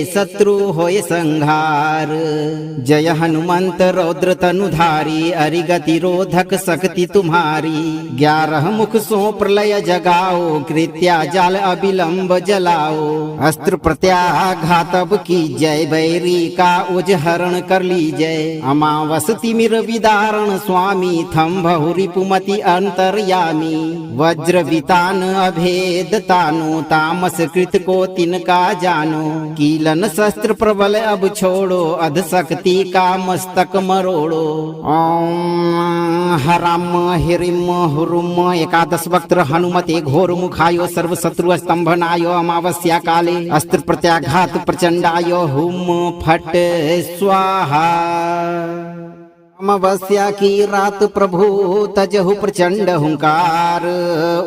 [SPEAKER 2] शत्रु होय संहार। जय हनुमंत रौद्र तनुधारी अरिगति रोधक शक्ति तुम्हारी 11 मुख सो प्रलय जगाओ कृत्या जाल अविलंब जलाओ। अस्त्र प्रत्याघात अब की जय बैरी का उजहरण कर लीजय। अमावस तिमिर विदारण स्वामी थम बहुरिपुमति अंतर्यामी वज्र वितान अभेद तानो तामस कृत को तिनका जानो कीलन शस्त्र प्रबल अब छोड़ो अध शक्ति का मस्तक मरोड़ो। ओम हराम हिरिम हुरुम एकादश वक्त्र हनुमते घोर मुखायो सर्व शत्रु स्तंभनायो अमावस्या काले अस्त्र प्रत्याघात प्रचंडाय हुम फट स्वाहा। अमावस्या की रात प्रभु तजहु प्रचंड हुंकार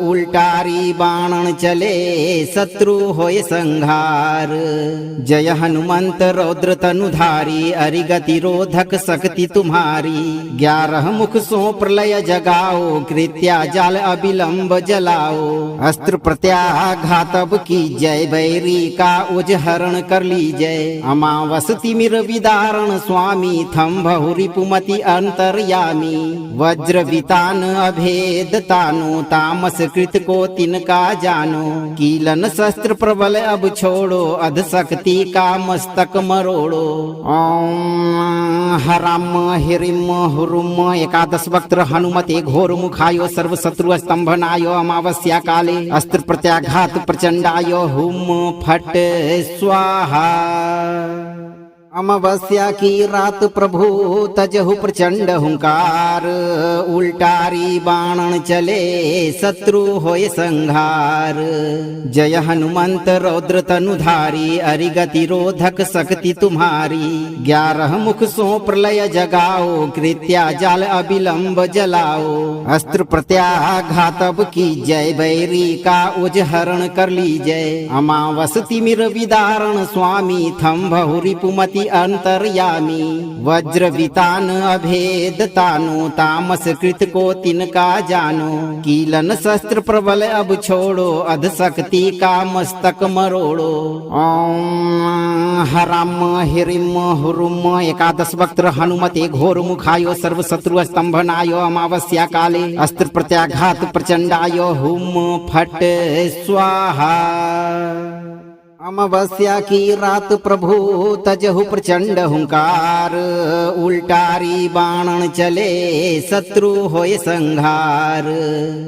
[SPEAKER 2] उल्टारी बाणन चले शत्रु होय संहार। जय हनुमंत रौद्र तनुधारी अरिगति रोधक शक्ति तुम्हारी 11 मुख सो प्रलय जगाओ कृत्या जाल अविलंब जलाओ। अस्त्र प्रत्याघात अब की जय बैरी का उजहरण कर लीजय। अमावस तिमिर विदारण स्वामी थम बहुरिपुमति अंतर्यामी वज्र वितान अभेद तानो तामस कृत को तिनका जानो कीलन शस्त्र प्रबल अब छोड़ो अध शक्ति का मस्तक मरोड़ो। ओम हराम हिरिम हुरुम एकादश वक्त्र हनुमते घोर मुखायो सर्व शत्रु स्तंभनायो अमावस्या काले अस्त्र प्रत्याघात प्रचंडाय हुम फट स्वाहा। अमावस्या की रात प्रभु तजहु प्रचंड हुंकार उल्टारी बाणन चले शत्रु होय संहार। जय हनुमंत रौद्र तनुधारी अरिगति रोधक शक्ति तुम्हारी 11 मुख सो प्रलय जगाओ कृत्या जाल अविलंब जलाओ। अस्त्र प्रत्याघात अब की जय बैरी का उजहरण कर लीजय। अमावस तिमिर विदारण स्वामी थम बहुरिपुमति रिपुमति अंतर्यामी वज्र वितान अभेद तानो तामस कृत को तिनका जानो कीलन शस्त्र प्रबल अब छोड़ो अध शक्ति का मस्तक मरोड़ो। ओम हराम हिरिम हुरुम एकादश वक्त्र हनुमते घोर मुखायो सर्व शत्रु स्तंभनायो अमावस्या काले अस्त्र प्रत्याघात प्रचंडाय हुम फट स्वाहा। अमावस्या की रात प्रभु तजहु प्रचंड हुंकार उल्टारी बाणन चले शत्रु होय संहार।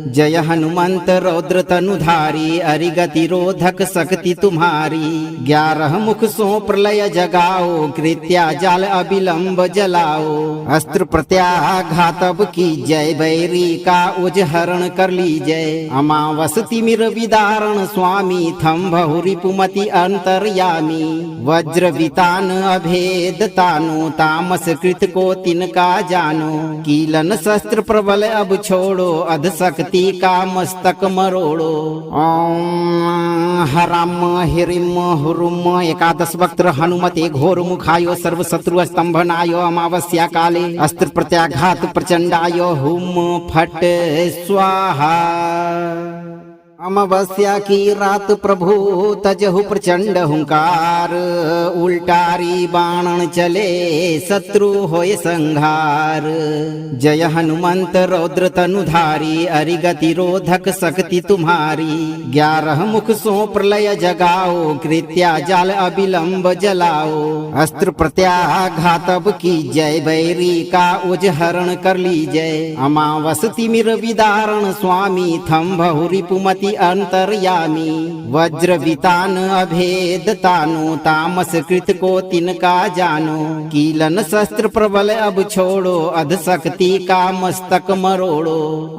[SPEAKER 2] जय हनुमंत रौद्र तनुधारी अरिगति रोधक शक्ति तुम्हारी 11 मुख सो प्रलय जगाओ कृत्या जाल अविलंब जलाओ। अस्त्र प्रत्याघात अब की जय बैरी का उजहरण कर लीजय। अमावस तिमिर विदारण स्वामी थम्भहु रिपुमति अंतर्यामी वज्र वितान अभेद तानो तामस कृत को तिनका जानो कीलन शस्त्र प्रबल अब छोड़ो अध शक्ति का मस्तक मरोड़ो। ओम हराम हिरिम हुरुम एकादश वक्त्र हनुमते घोर मुखायो सर्व शत्रु स्तंभनायो अमावस्या काले अस्त्र प्रत्याघात प्रचंडाय हुम फट स्वाहा। अमावस्या की रात प्रभु तजहु प्रचंड हुंकार उल्टारी बाणन चले शत्रु होय संहार। जय हनुमंत रौद्र तनुधारी अरिगति रोधक शक्ति तुम्हारी 11 मुख सो प्रलय जगाओ कृत्या जाल अविलंब जलाओ। अस्त्र प्रत्याघात अब की जय बैरी का उजहरण कर लीजय। अमावस तिमिर विदारण स्वामी थम्भहु रिपुमति अंतर्यामी वज्र वितान अभेद तानो तामस कृत को तिनका जानो कीलन शस्त्र प्रबल अब छोड़ो अध शक्ति का मस्तक मरोड़ो।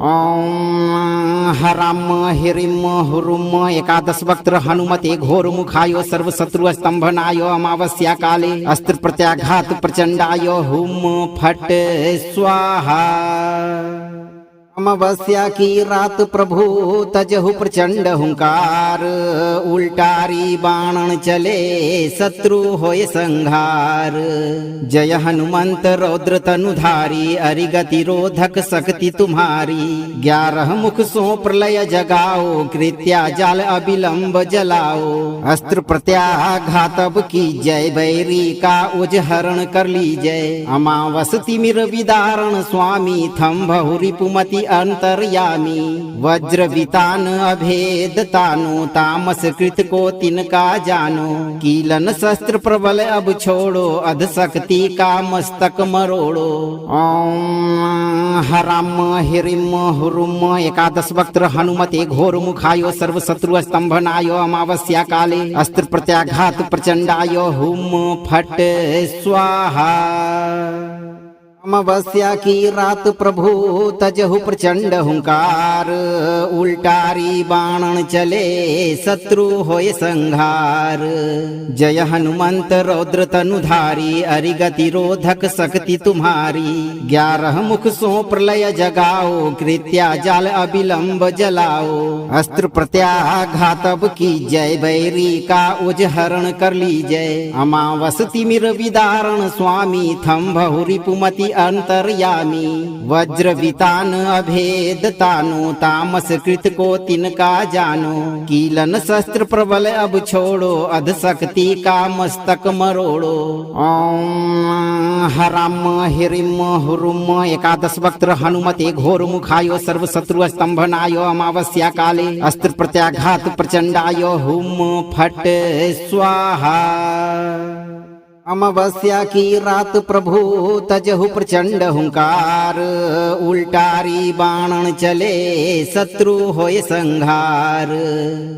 [SPEAKER 2] ओम हराम हिरिम हुरुम एकादश वक्त्र हनुमते घोर मुखायो सर्व शत्रु स्तंभनायो अमावस्या काले अस्त्र प्रत्याघात प्रचंडाय हुम फट स्वाहा। अमावस्या की रात प्रभु तजहु प्रचंड हुंकार उल्टारी बाणन चले शत्रु होय संहार। जय हनुमंत रौद्र तनुधारी अरिगति रोधक शक्ति तुम्हारी 11 मुख सो प्रलय जगाओ कृत्या जाल अविलंब जलाओ। अस्त्र प्रत्याघात अब की जय बैरी का उजहरण कर लीजय। अमावस तिमिर विदारण स्वामी थम्भहु रिपुमति अंतर्यामी वज्र वितान अभेद तानो तामस कृत को तिनका जानो कीलन शस्त्र प्रबल अब छोड़ो अध शक्ति का मस्तक मरोड़ो। ओम हराम हिरिम हुरुम एकादश वक्त्र हनुमते घोर मुखायो सर्व शत्रु स्तंभनायो अमावस्या काले अस्त्र प्रत्याघात प्रचंडाय हुम फट स्वाहा। अमावस्या की रात प्रभु तजहु प्रचंड हुंकार उल्टारी बाणन चले शत्रु होय संहार। जय हनुमंत रौद्र तनुधारी अरिगति रोधक शक्ति तुम्हारी 11 मुख सो प्रलय जगाओ कृत्या जाल अविलंब जलाओ। अस्त्र प्रत्याघात अब की जय बैरी का उजहरण कर लीजय। अमावस तिमिर विदारण स्वामी थम्भहु रिपुमति अंतर्यामी वज्र वितान अभेद तानो तामस कृत को तिनका जानो कीलन शस्त्र प्रबल अब छोड़ो अध शक्ति का मस्तक मरोड़ो। ओम हराम हिरिम हुरुम एकादश वक्त्र हनुमते घोर मुखायो सर्व शत्रु स्तंभनायो अमावस्या काले अस्त्र प्रत्याघात प्रचंडाय हुम फट स्वाहा। अमावस्या की रात प्रभु तजहु प्रचंड हुंकार उल्टारी बाणन चले शत्रु होय संहार।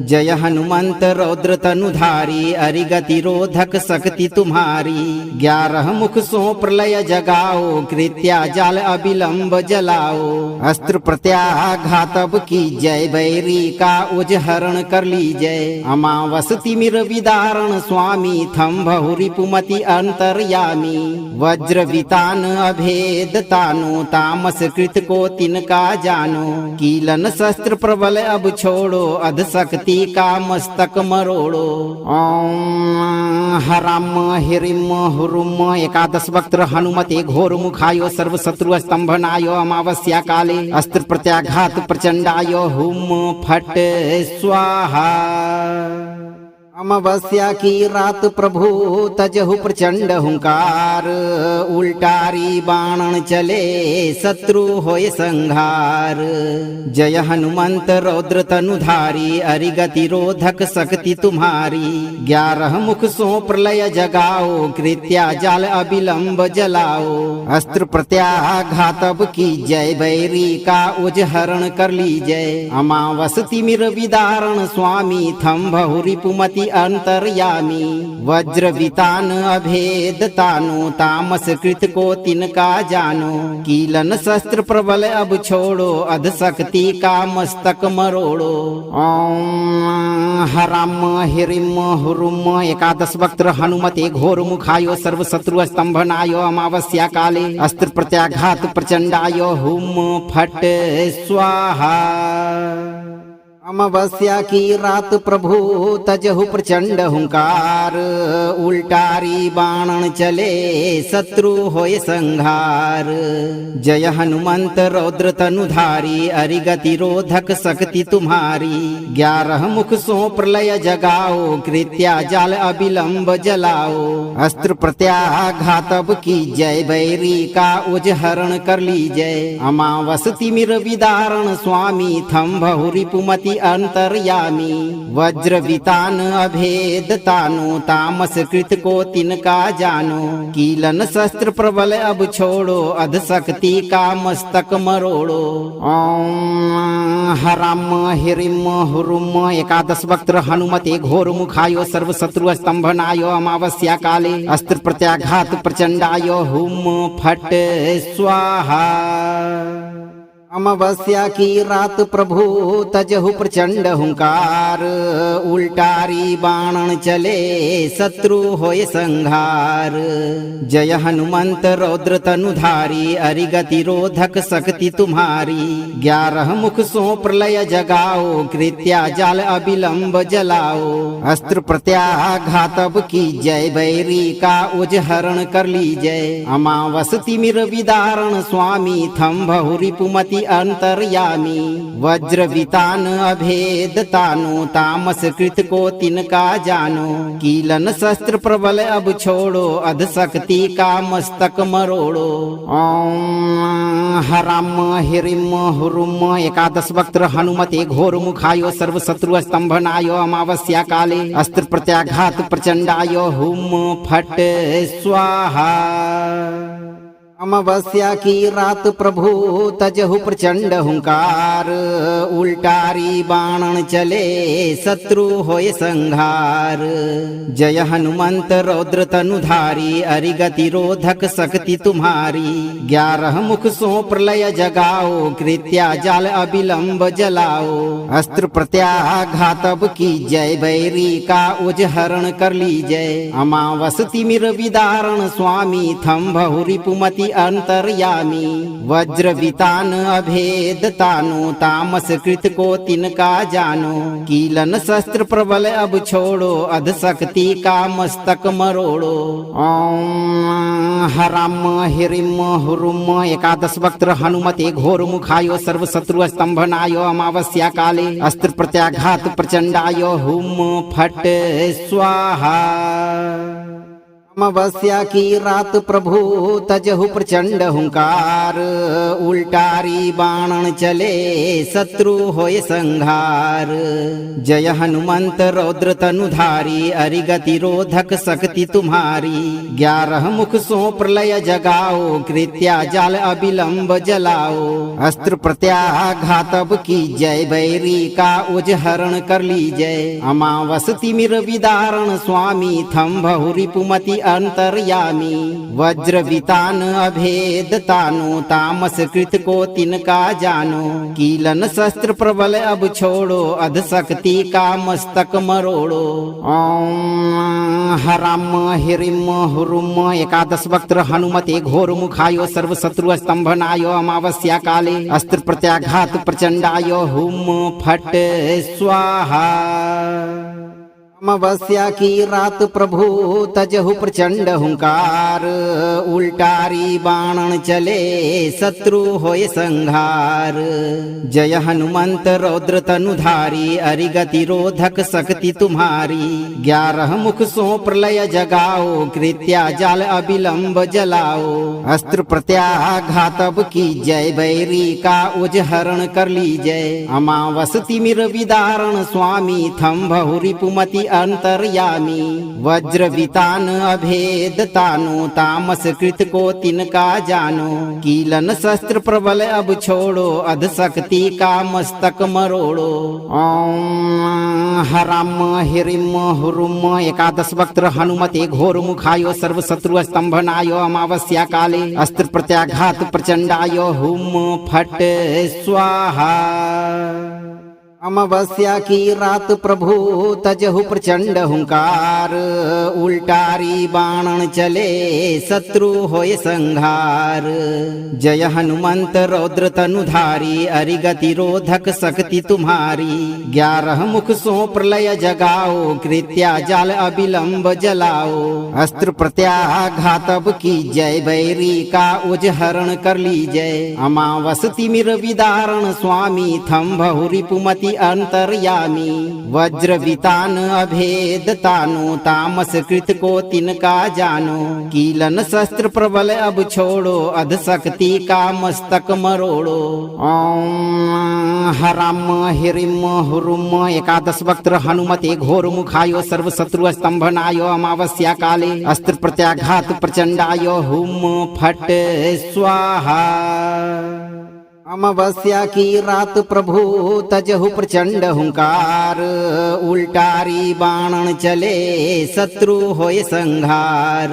[SPEAKER 2] जय हनुमंत रौद्र तनुधारी अरिगति रोधक शक्ति तुम्हारी 11 मुख सो प्रलय जगाओ कृत्या जाल अविलंब जलाओ। अस्त्र प्रत्याघात अब की जय बैरी का उजहरण कर लीजय। अमावस तिमिर विदारण स्वामी थम्भहु रिपुमति रिपुमति अंतर्यामी वज्र वितान अभेद तानो तामस कृत को तिनका जानो कीलन शस्त्र प्रबल अब छोड़ो अध शक्ति का मस्तक मरोड़ो। ओम हराम हिरिम हुरुम एकादश वक्त्र हनुमते घोर मुखायो सर्व शत्रु स्तंभनायो अमावस्या काले अस्त्र प्रत्याघात प्रचंडाय हुम फट स्वाहा। अमावस्या की रात प्रभु तजहु प्रचंड हुंकार उल्टारी बाणन चले शत्रु होय संहार। जय हनुमंत रौद्र तनुधारी अरिगति रोधक शक्ति तुम्हारी 11 मुख सो प्रलय जगाओ कृत्या जाल अविलंब जलाओ। अस्त्र प्रत्याघात अब की जय बैरी का उजहरण कर लीजय। अमावस तिमिर विदारण स्वामी थम्भहु रिपुमति अंतर्यामी वज्र वितान अभेद तानो तामस कृत को तिनका जानो कीलन शस्त्र प्रबल अब छोड़ो अध शक्ति का मस्तक मरोड़ो। ओम हराम हिरिम हुरुम एकादश वक्त्र हनुमते घोर मुखायो सर्व शत्रु स्तंभनायो अमावस्या काले अस्त्र प्रत्याघात प्रचंडाय हुम फट स्वाहा। अमावस्या की रात प्रभु तजहु प्रचंड हुंकार उल्टारी बाणन चले शत्रु होय संहार। जय हनुमंत रौद्र तनुधारी अरिगति रोधक शक्ति तुम्हारी 11 मुख सो प्रलय जगाओ कृत्या जाल अविलंब जलाओ। अस्त्र प्रत्याघात अब की जय बैरी का उजहरण कर लीजय। अमावस तिमिर विदारण स्वामी थम्भहु रिपुमति अंतर्यामी वज्र वितान अभेद तानो तामस कृत को तिनका जानो कीलन शस्त्र प्रबल अब छोड़ो अध शक्ति का मस्तक मरोड़ो। ओम हराम हिरिम हुरुम एकादश वक्त्र हनुमते घोर मुखायो सर्व शत्रु स्तंभनायो अमावस्या काले अस्त्र प्रत्याघात प्रचंडाय हुम फट स्वाहा। अमावस्या की रात प्रभु तजहु प्रचंड हुंकार उल्टारी बाणन चले शत्रु होय संहार। जय हनुमंत रौद्र तनुधारी अरिगति रोधक शक्ति तुम्हारी 11 मुख सो प्रलय जगाओ कृत्या जाल अविलंब जलाओ। अस्त्र प्रत्याघात अब की जय बैरी का उजहरण कर लीजय। अमावस तिमिर विदारण स्वामी थम्भहु रिपुमति अंतर्यामी वज्र वितान अभेद तानो तामस कृत को तिनका जानो कीलन शस्त्र प्रबल अब छोड़ो अध शक्ति का मस्तक मरोड़ो। ओम हराम हिरिम हुरुम एकादश वक्त्र हनुमते घोर मुखायो सर्व शत्रु स्तंभनायो अमावस्या काले अस्त्र प्रत्याघात प्रचंडाय हुम फट स्वाहा। अमावस्या की रात प्रभु तजहु प्रचंड हुंकार उल्टारी बाणन चले शत्रु होय संहार। जय हनुमंत रौद्र तनुधारी अरिगति रोधक शक्ति तुम्हारी 11 मुख सो प्रलय जगाओ कृत्या जाल अविलंब जलाओ। अस्त्र प्रत्याघात अब की जय बैरी का उजहरण कर लीजय। अमावस तिमिर विदारण स्वामी थम्भहु रिपुमति अंतर्यामी वज्र वितान अभेद तानो तामस कृत को तिनका जानो कीलन शस्त्र प्रबल अब छोड़ो अध शक्ति का मस्तक मरोड़ो। ओम हराम हिरिम हुरुम एकादश वक्त्र हनुमते घोर मुखायो सर्व शत्रु स्तंभनायो अमावस्या काले अस्त्र प्रत्याघात प्रचंडाय हुम फट स्वाहा। अमावस्या की रात प्रभु तजहु प्रचंड हुंकार उल्टारी बाणन चले शत्रु होय संहार। जय हनुमंत रौद्र तनुधारी अरिगति रोधक शक्ति तुम्हारी 11 मुख सो प्रलय जगाओ कृत्या जाल अविलंब जलाओ। अस्त्र प्रत्याघात अब की जय बैरी का उजहरण कर लीजय। अमावस तिमिर विदारण स्वामी थम्भहु रिपुमति अंतर्यामी वज्र वितान अभेद तानो तामस कृत को तिनका जानो कीलन शस्त्र प्रबल अब छोड़ो अध शक्ति का मस्तक मरोड़ो। ओम हराम हिरिम हुरुम एकादश वक्त्र हनुमते घोर मुखाय सर्व शत्रु स्तंभनाय अमावस्या काले अस्त्र प्रत्याघात प्रचंडाय हुम फट स्वाहा। अमावस्या की रात प्रभु तजहु प्रचंड हुंकार उल्टारी बाणन चले शत्रु होय संहार। जय हनुमंत रौद्र तनुधारी अरिगति रोधक शक्ति तुम्हारी। 11 मुख सो प्रलय जगाओ कृत्या जाल अविलंब जलाओ। अस्त्र प्रत्याघातब की जय बैरी का उजहरण कर लीजय। अमावस तिमिर विदारण स्वामी थम्भहु रिपुमति अंतर्यामी। वज्र वितान अभेद तानो तामस कृत को तिनका जानो। कीलन शस्त्र प्रबल अब छोड़ो अध शक्ति का मस्तक मरोड़ो। ओम हराम हिरिम हुरुम एकादश वक्त्र हनुमते घोर मुखाय सर्व शत्रु स्तंभनाय अमावस्या काले अस्त्र प्रत्याघात प्रचंडाय हुम फट स्वाहा। अमावस्या की रात प्रभु तजहु प्रचंड हुंकार उल्टारी बाणन चले शत्रु होय संहार। जय हनुमंत रौद्र तनुधारी अरिगति रोधक शक्ति तुम्हारी। 11 मुख सो प्रलय जगाओ कृत्या जाल अविलंब जलाओ। अस्त्र प्रत्याघातब की जय बैरी का उजहरण कर लीजय। अमावस तिमिर विदारण स्वामी थम्भहु रिपुमति अंतर्यामी। वज्र वितान अभेद तानो तामस कृत को तिनका जानो। कीलन शस्त्र प्रबल अब छोड़ो अध शक्ति का मस्तक मरोड़ो। ओम हराम हिरिम हुरुम एकादश वक्त्र हनुमते घोर मुखाय सर्व शत्रु स्तंभनाय अमावस्या काले अस्त्र प्रत्याघात प्रचंडाय हुम फट स्वाहा। अमावस्या की रात प्रभु तजहु प्रचंड हुंकार उल्टारी बाणन चले शत्रु होय संहार।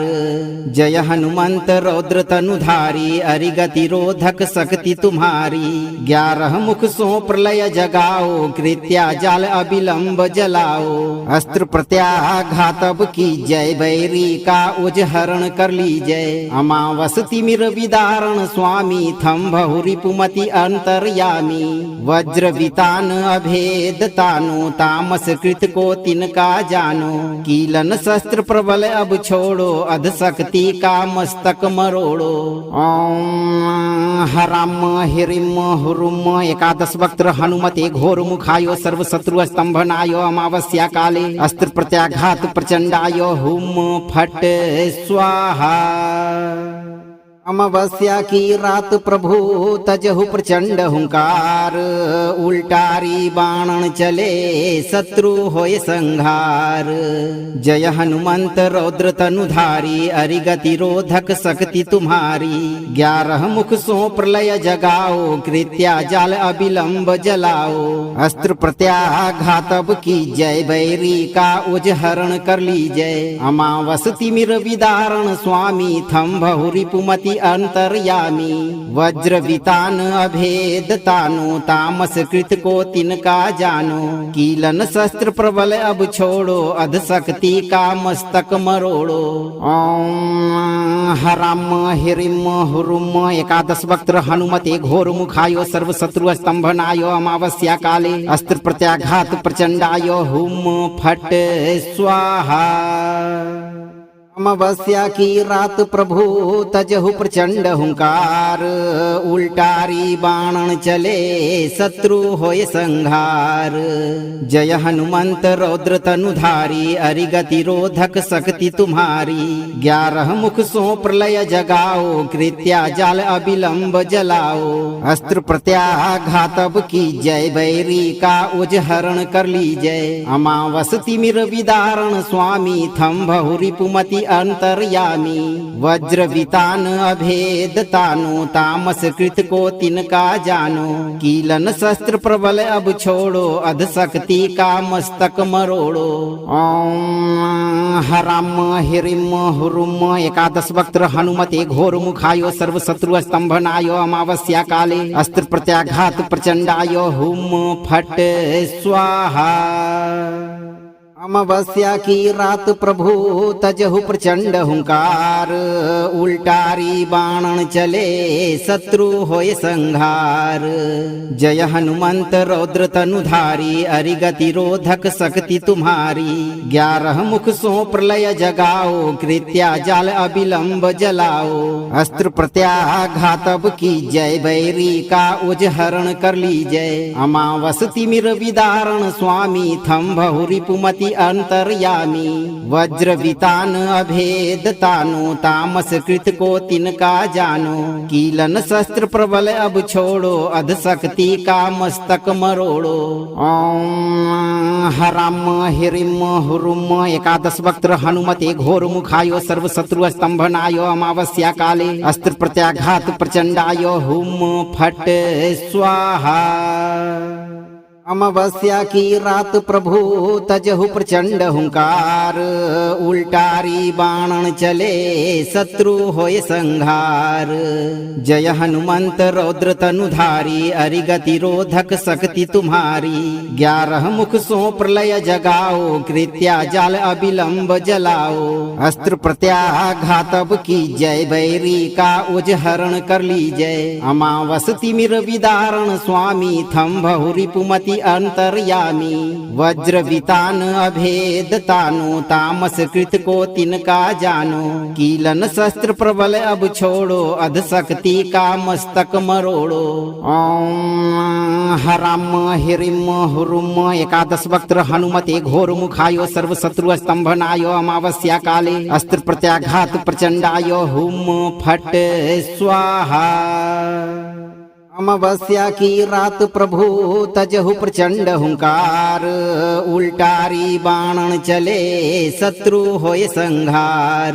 [SPEAKER 2] जय हनुमंत रौद्र तनुधारी अरिगति रोधक शक्ति तुम्हारी। 11 मुख सो प्रलय जगाओ कृत्या जाल अविलंब जलाओ। अस्त्र प्रत्याघातब की जय बैरी का उजहरण कर लीजय। अमावस तिमिर विदारण स्वामी थम्भहु रिपुमति अंतर्यामी। वज्र वितान अभेद तानो तामस कृत को तिनका जानो। कीलन शस्त्र प्रबल अब छोड़ो अध शक्ति का मस्तक मरोड़ो। ओम हराम हिरिम हुरुम एकादश वक्त्र हनुमते घोर मुखाय सर्व शत्रु स्तंभनाय अमावस्या काले अस्त्र प्रत्याघात प्रचंडाय हुम फट स्वाहा। अमावस्या की रात प्रभु तजहु प्रचंड हुंकार उल्टारी बाणन चले शत्रु होय संहार। जय हनुमंत रौद्र तनुधारी अरिगति रोधक शक्ति तुम्हारी। 11 मुख सो प्रलय जगाओ कृत्या जाल अविलंब जलाओ। अस्त्र प्रत्याघातब की जय बैरी का उजहरण कर लीजय। अमावस तिमिर विदारण स्वामी थम्भहु रिपुमति अंतर्यामी। वज्र वितान अभेद तानो तामस कृत को तिनका जानो। कीलन शस्त्र प्रबल अब छोड़ो अध शक्ति का मस्तक मरोड़ो। ओम हराम हिरिम हुरुम एकादश वक्त्र हनुमते घोर मुखाय सर्व शत्रु स्तंभनाय अमावस्या काले अस्त्र प्रत्याघात प्रचंडाय हुम फट स्वाहा। अमावस्या की रात प्रभु तजहु प्रचंड हुंकार उल्टारी बाणन चले शत्रु होय संहार। जय हनुमंत रौद्र तनुधारी अरिगति रोधक शक्ति तुम्हारी। 11 मुख सो प्रलय जगाओ कृत्या जाल अविलंब जलाओ। अस्त्र प्रत्याघातब की जय बैरी का उजहरण कर लीजय। अमावस तिमिर विदारण स्वामी थम्भहु रिपुमति अंतर्यामी। वज्र वितान अभेद तानो तामस कृत को तिनका जानो। कीलन शस्त्र प्रबल अब छोड़ो अध शक्ति का मस्तक मरोड़ो। ओम हराम हिरिम हुरुम एकादश वक्त्र हनुमते घोर मुखाय सर्व शत्रु स्तंभनाय अमावस्या काले अस्त्र प्रत्याघात प्रचंडाय हुम फट स्वाहा। अमावस्या की रात प्रभु तजहु प्रचंड हुंकार, उल्टारी बाणन चले शत्रु होय संहार। जय हनुमंत रौद्र तनुधारी, अरिगति रोधक शक्ति तुम्हारी। 11 मुख सो प्रलय जगाओ, कृत्या जाल अविलंब जलाओ। अस्त्र प्रत्याघातब की जय, बैरी का उजहरण कर लीजय। अमावस तिमिर विदारण स्वामी, थम्भहु रिपुमति अंतर्यामी। वज्र वितान अभेद तानो, तामस कृत को तिनका जानो। कीलन शस्त्र प्रबल अब छोड़ो, अध शक्ति का मस्तक मरोड़ो। ओम हराम हिरिम हुरुम, एकादश वक्त्र हनुमते घोर मुखायो। सर्व शत्रु स्तंभनायो, अमावस्या काले अस्त्र प्रत्याघात प्रचंडायो। हुम फट स्वाहा। अमावस्या की रात प्रभु तजहु प्रचंड हुंकार, उल्टारी बाणन चले शत्रु होय संहार। जय हनुमंत रौद्र तनुधारी, अरिगति रोधक शक्ति तुम्हारी। 11 मुख सो प्रलय जगाओ, कृत्या जाल अविलंब जलाओ। अस्त्र प्रत्याघातब की जय, बैरी का उजहरण कर लीजय। अमावस तिमिर विदारण स्वामी, थम्भहु रिपुमति अंतर्यामी। वज्र वितान अभेद तानो, तामस कृत को तिनका जानो। कीलन शस्त्र प्रबल अब छोड़ो, अध शक्ति का मस्तक मरोड़ो। ओम हराम हिरिम हुरुम, एकादश वक्त्र हनुमते घोर मुखायो। सर्व शत्रु स्तंभनायो, अमावस्या काले अस्त्र प्रत्याघात प्रचंडायो। हुम फट स्वाहा। अमावस्या की रात प्रभु तजहु प्रचंड हुंकार, उल्टारी बाणन चले शत्रु होय संहार।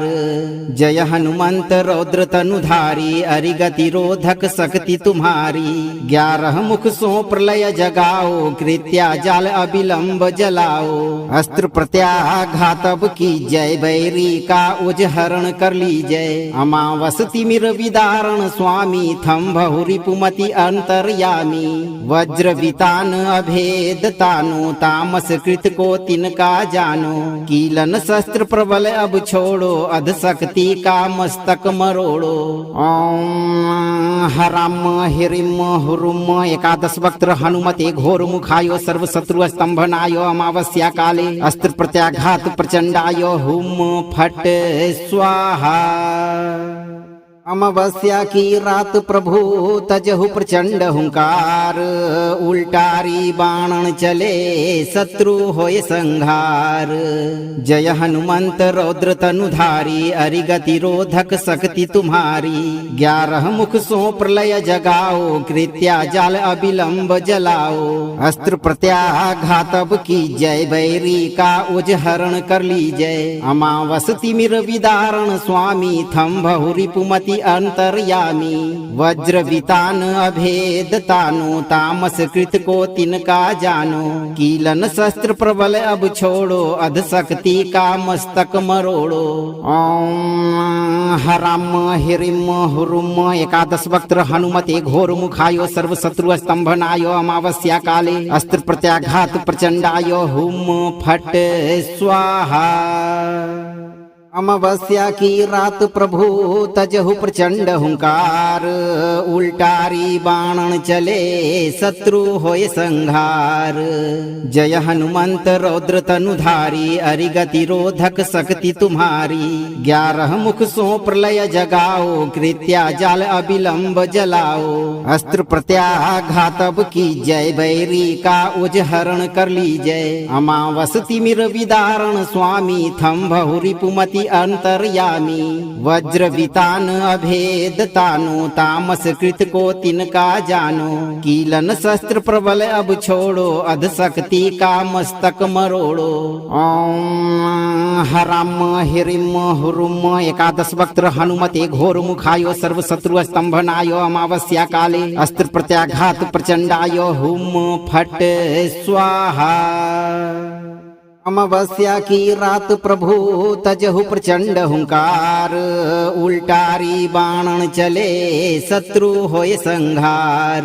[SPEAKER 2] जय हनुमंत रौद्र तनुधारी, अरिगति रोधक शक्ति तुम्हारी। 11 मुख सो प्रलय जगाओ, कृत्या जाल अविलंब जलाओ। अस्त्र प्रत्याघातब की जय, बैरी का उजहरण कर लीजय। अमावस तिमिर विदारण स्वामी, थम्भहु रिपुमति अंतर्यामी। वज्र वितान अभेद तानो, तामस कृत को तिनका जानो। कीलन शस्त्र प्रबल अब छोड़ो, अध शक्ति का मस्तक मरोड़ो। ओम हराम हिरिम हुरुम, एकादश वक्त्र हनुमते घोर मुखायो। सर्व शत्रु स्तंभनायो, अमावस्या काले अस्त्र प्रत्याघात प्रचंडायो। हुम फट स्वाहा। अमावस्या की रात प्रभु तजहु प्रचंड हुंकार, उल्टारी बाणन चले शत्रु होय संहार। जय हनुमंत रौद्र तनुधारी, अरिगति रोधक शक्ति तुम्हारी। 11 मुख सो प्रलय जगाओ, कृत्या जाल अविलंब जलाओ। अस्त्र प्रत्याघातब की जय, बैरी का उजहरण कर लीजय। अमावस तिमिर विदारण स्वामी, थम्भहु रिपुमति अंतर्यामी। वज्र वितान अभेद तानो, तामस कृत को तिनका जानो। कीलन शस्त्र प्रबल अब छोड़ो, अध शक्ति का मस्तक मरोड़ो। ओम हराम हिरिम हुरुम, एकादश वक्त्र हनुमते घोर मुखायो। सर्व शत्रु स्तंभनायो, अमावस्या काले अस्त्र प्रत्याघात प्रचंडायो। हुम फट स्वाहा। अमावस्या की रात प्रभु तजहु प्रचंड हुंकार, उल्टारी बाणन चले शत्रु होय संहार। जय हनुमंत रौद्र तनुधारी, अरिगति रोधक शक्ति तुम्हारी। 11 मुख सो प्रलय जगाओ, कृत्या जाल अविलंब जलाओ। अस्त्र प्रत्याघातब की जय, बैरी का उजहरण कर लीजय। अमावस तिमिर विदारण स्वामी, थम्भहु रिपुमति अंतर्यामी। वज्र वितान अभेद तानो, तामस कृत को तिनका जानो। कीलन शस्त्र प्रबल अब छोड़ो, अध शक्ति का मस्तक मरोड़ो। ओम हराम हिरिम हुरुम, एकादश वक्त्र हनुमते घोर मुखायो। सर्व शत्रु स्तंभनायो, अमावस्या काले अस्त्र प्रत्याघात प्रचंडायो। हुम फट स्वाहा। अमावस्या की रात प्रभु तजहु प्रचंड हुंकार, उल्टारी बाणन चले शत्रु होय संहार।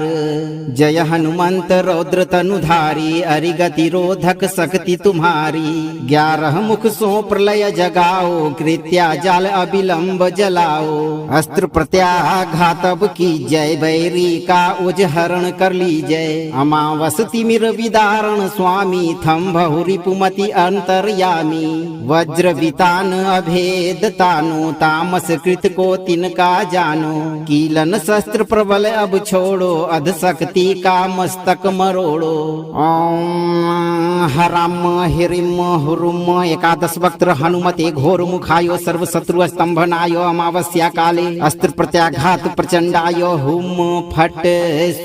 [SPEAKER 2] जय हनुमंत रौद्र तनुधारी, अरिगति रोधक शक्ति तुम्हारी। 11 मुख सो प्रलय जगाओ, कृत्या जाल अविलंब जलाओ। अस्त्र प्रत्याघात अब की जय, बैरी का उजहरण कर लीजय। अमावस तिमिर विदारण स्वामी, थम बहुरिपुमति अंतर्यामी। वज्र वितान अभेद तानो, तामस कृत को तिनका जानो। कीलन शस्त्र प्रबल अब छोड़ो, अध शक्ति का मस्तक मरोड़ो। ओम हराम हिरिम हुरुम एकादश वक्त्र हनुमते घोर मुखायो, सर्व शत्रु स्तंभनायो। अमावस्या काले अस्त्र प्रत्याघात प्रचंडायो, हुम फट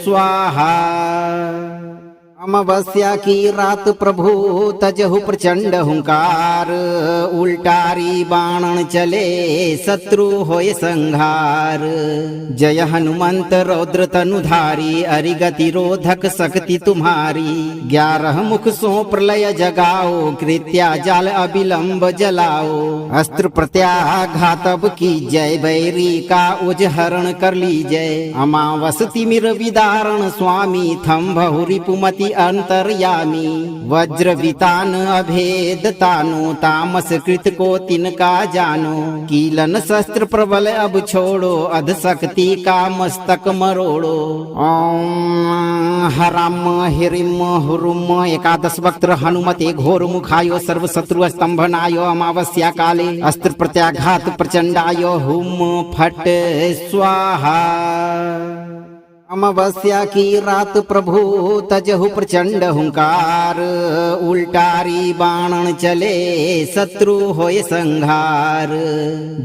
[SPEAKER 2] स्वाहा। अमावस्या की रात प्रभु तजहु प्रचंड हुंकार, उल्टारी बाणन चले शत्रु होय संहार। जय हनुमंत रौद्र तनुधारी, अरिगति रोधक शक्ति तुम्हारी। 11 मुख सो प्रलय जगाओ, कृत्या जाल अविलंब जलाओ। अस्त्र प्रत्याघात अब की जय, बैरी का उजहरण कर लीजय। अमावस तिमिर विदारण स्वामी, थम बहुरिपुमति अंतर्यामी। वज्र वितान अभेद तानो, तामस कृत को तिनका जानो। कीलन शस्त्र प्रबल अब छोड़ो, अध शक्ति का मस्तक मरोड़ो। ओम हराम हिरिम हुरुम एकादश वक्त्र हनुमते घोर मुखायो, सर्व शत्रु स्तंभनायो। अमावस्या काले अस्त्र प्रत्याघात प्रचंडायो, हुम फट स्वाहा। अमावस्या की रात प्रभु तजहु प्रचंड हुंकार, उल्टारी बाणन चले शत्रु होय संहार।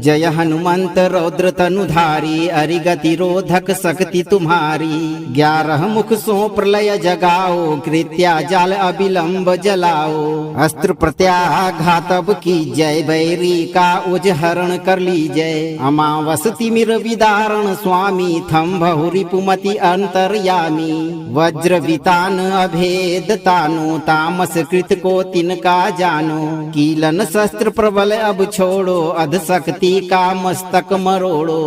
[SPEAKER 2] जय हनुमंत रौद्र तनुधारी, अरिगति रोधक शक्ति तुम्हारी। 11 मुख सो प्रलय जगाओ, कृत्या जाल अविलंब जलाओ। अस्त्र प्रत्याघात अब की जय, बैरी का उजहरण कर लीजय। अमावस तिमिर विदारण स्वामी, थम बहुरिपुमति अंतर्यामी। वज्र वितान अभेद तानो, तामस कृत को तिनका जानो। कीलन शस्त्र प्रबल अब छोड़ो, अध शक्ति का मस्तक मरोड़ो।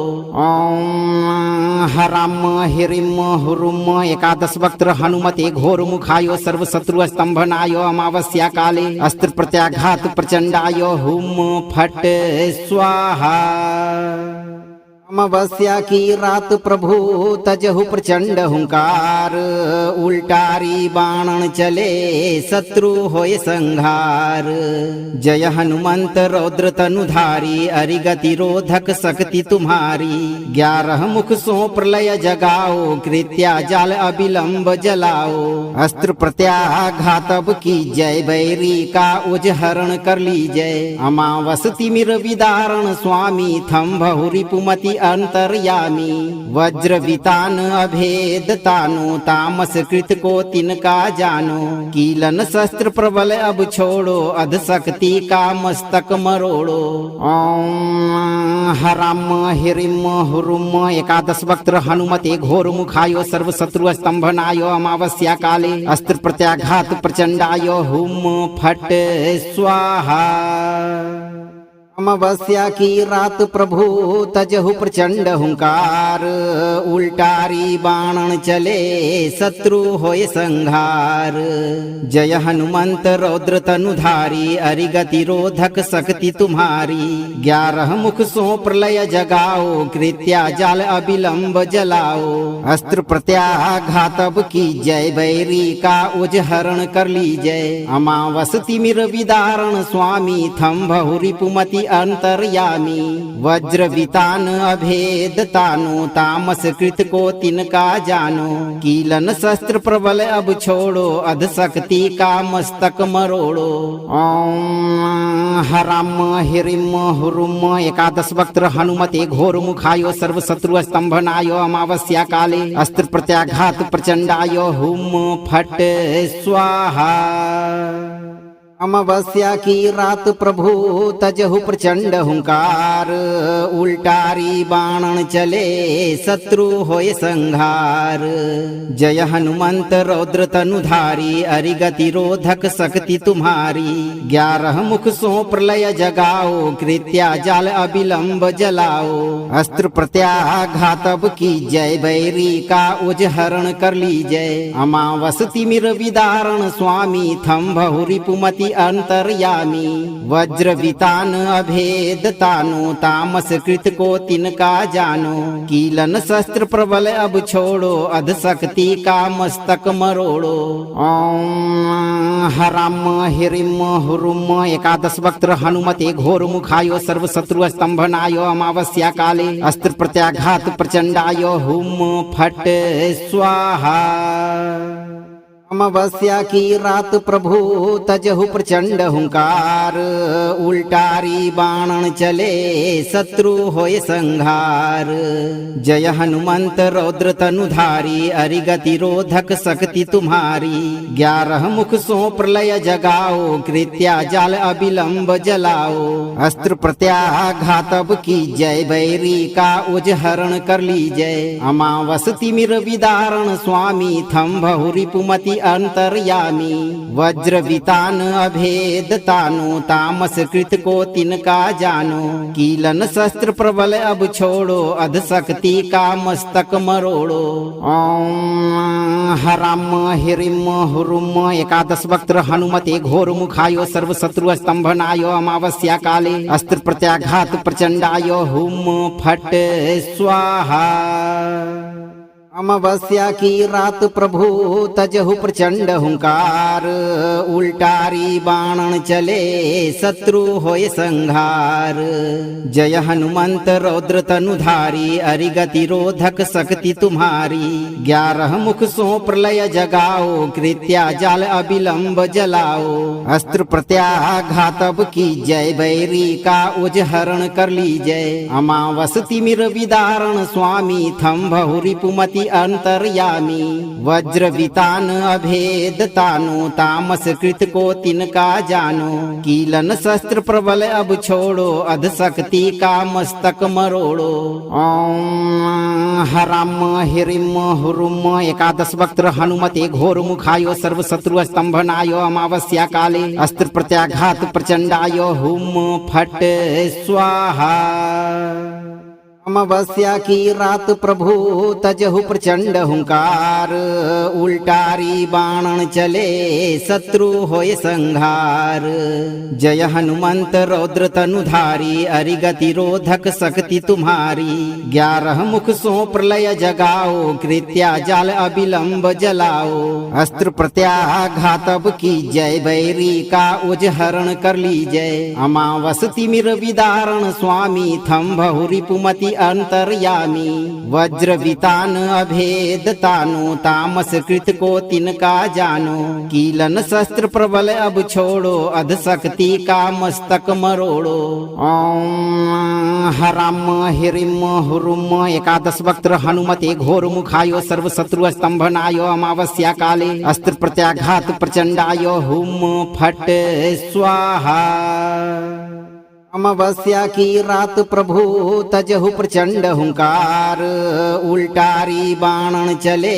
[SPEAKER 2] ओम हराम हिरिम हुरुम एकादश वक्त्र हनुमते घोर मुखायो, सर्व शत्रु स्तंभनायो। अमावस्या काले अस्त्र प्रत्याघात प्रचंडायो, हुम फट स्वाहा। अमावस्या की रात प्रभु तजहु प्रचंड हुंकार, उल्टारी बाणन चले शत्रु होय संहार। जय हनुमंत रौद्र तनुधारी, अरिगति रोधक शक्ति तुम्हारी। 11 मुख सो प्रलय जगाओ, कृत्या जाल अविलंब जलाओ। अस्त्र प्रत्याघात अब की जय, बैरी का उजहरण कर लीजय। अमावस तिमिर विदारण स्वामी, थम बहुरिपुमति अंतर्यामी। वज्र वितान अभेद तानो, तामस कृत को तिनका जानो। कीलन शस्त्र प्रबल अब छोड़ो, अध शक्ति का मस्तक मरोड़ो। ओम हराम हिरिम हुरुम एकादश वक्त्र हनुमते घोर मुखायो, सर्व शत्रु स्तंभनायो। अमावस्या काले अस्त्र प्रत्याघात प्रचंडायो, हुम फट स्वाहा। अमावस्या की रात प्रभु तजहु प्रचंड हुंकार, उल्टारी बाणन चले शत्रु होय संहार। जय हनुमंत रौद्र तनुधारी, अरिगति रोधक शक्ति तुम्हारी। 11 मुख सो प्रलय जगाओ, कृत्या जाल अविलंब जलाओ। अस्त्र प्रत्याघात अब की जय, बैरी का उजहरण कर लीजय। अमावस तिमिर विदारण स्वामी, थम बहुरिपुमति अंतर्यामी। वज्र वितान अभेद तानो, तामस कृत को तिनका जानो। कीलन शस्त्र प्रबल अब छोड़ो, अध शक्ति का मस्तक मरोड़ो। ओम हराम हिरिम हुरुम एकादश वक्त्र हनुमते घोर मुखायो, सर्व शत्रु स्तंभनायो। अमावस्या काले अस्त्र प्रत्याघात प्रचंडायो, हुम फट स्वाहा। अमावस्या की रात प्रभु तजहु प्रचंड हुंकार, उल्टारी बाणन चले शत्रु होय संहार। जय हनुमंत रौद्र तनुधारी, अरिगति रोधक शक्ति तुम्हारी। 11 मुख सो प्रलय जगाओ, कृत्या जाल अविलंब जलाओ। अस्त्र प्रत्याघात अब की जय, बैरी का उजहरण कर लीजय। अमावस तिमिर विदारण स्वामी, थम्भहु रिपुमति अंतर्यामी। वज्र वितान अभेद तानो, तामस कृत को तिनका जानो। कीलन शस्त्र प्रबल अब छोड़ो, अध शक्ति का मस्तक मरोड़ो। ओम हराम हिरिम हुरुम, एकादश वक्त्र हनुमते घोर मुखायो। सर्व शत्रु स्तंभनायो, अमावस्या काले अस्त्र प्रत्याघात प्रचंडायो। हुम फट स्वाहा। अमावस्या की रात प्रभु तजहु प्रचंड हुंकार, उल्टारी बाणन चले शत्रु होय संहार। जय हनुमंत रौद्र तनुधारी, अरिगति रोधक शक्ति तुम्हारी। 11 मुख सो प्रलय जगाओ, कृत्या जाल अविलंब जलाओ। अस्त्र प्रत्याघात अब की जय, बैरी का उजहरण कर लीजय। अमावस तिमिर विदारण स्वामी, थम्भहु रिपुमति अंतर्यामी। वज्र वितान अभेद तानो, तामस कृत को तिनका जानो। कीलन शस्त्र प्रबल अब छोड़ो, अध शक्ति का मस्तक मरोड़ो। ओम हराम हिरिम हुरुम, एकादश वक्त्र हनुमते घोर मुखायो। सर्व शत्रु स्तंभनायो, अमावस्या काले अस्त्र प्रत्याघात प्रचंडायो। हुम फट स्वाहा। अमावस्या की रात प्रभु तजहु प्रचंड हुंकार, उल्टारी बाणन चले शत्रु होय संहार। जय हनुमंत रौद्र तनुधारी, अरिगति रोधक शक्ति तुम्हारी। 11 मुख सो प्रलय जगाओ, कृत्या जाल अविलंब जलाओ। अस्त्र प्रत्याघात अब की जय, बैरी का उजहरण कर लीजय। अमावस तिमिर विदारण स्वामी, थम्भहु रिपुमति अंतर्यामी। वज्र वितान अभेद तानो, तामस कृत को तिनका जानो। कीलन शस्त्र प्रबल अब छोड़ो, अध शक्ति का मस्तक मरोड़ो। ओम हराम हिरिम हुरुम, एकादश वक्त्र हनुमते घोर मुखायो। सर्व शत्रु स्तंभनायो, अमावस्या काले अस्त्र प्रत्याघात प्रचंडायो। हुम फट स्वाहा। अमावस्या की रात प्रभु तजहु प्रचंड हुंकार, उल्टारी बाणन चले शत्रु होय संहार। जय हनुमंत रौद्र तनुधारी, अरिगति रोधक शक्ति तुम्हारी। 11 मुख सो प्रलय जगाओ, कृत्या जाल अविलंब जलाओ। अस्त्र प्रत्याघात अब की जय, बैरी का उजहरण कर लीजय। अमावस तिमिर विदारण स्वामी, थम्भहु रिपुमति अंतर्यामी। वज्र वितान अभेद तानो, तामस कृत को तिनका जानो। कीलन शस्त्र प्रबल अब छोड़ो, अध शक्ति का मस्तक मरोड़ो। ओम हराम हिरिम हुरुम, एकादश वक्त्र हनुमते घोर मुखायो। सर्व शत्रु स्तंभनायो, अमावस्या काले अस्त्र प्रत्याघात प्रचंडायो। हुम फट स्वाहा। अमावस्या की रात प्रभु तजहु प्रचंड हुंकार, उल्टारी बाणन चले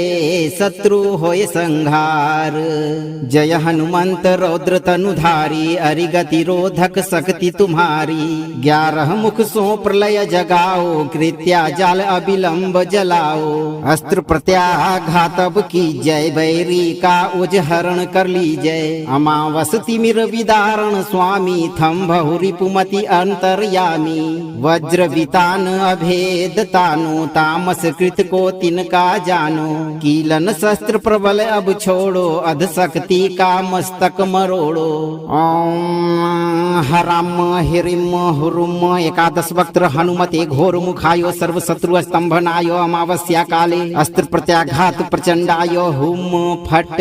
[SPEAKER 2] शत्रु होय संहार। जय हनुमंत रौद्र तनुधारी, अरिगति रोधक शक्ति तुम्हारी। 11 मुख सो प्रलय जगाओ, कृत्या जाल अविलंब जलाओ। अस्त्र प्रत्याघात अब की जय, बैरी का उजहरण कर लीजय। अमावस तिमिर विदारण स्वामी, थम्भहु रिपुमति अंतर्यामी। वज्र वितान अभेद तानो, तामस कृत को तिनका जानो। कीलन शस्त्र प्रबल अब छोड़ो, अध शक्ति का मस्तक मरोड़ो। ओम हराम हिरिम हुरुम, एकादश वक्त्र हनुमते घोर मुखायो। सर्व शत्रु स्तंभनायो, अमावस्या काले अस्त्र प्रत्याघात प्रचंडायो। हुम फट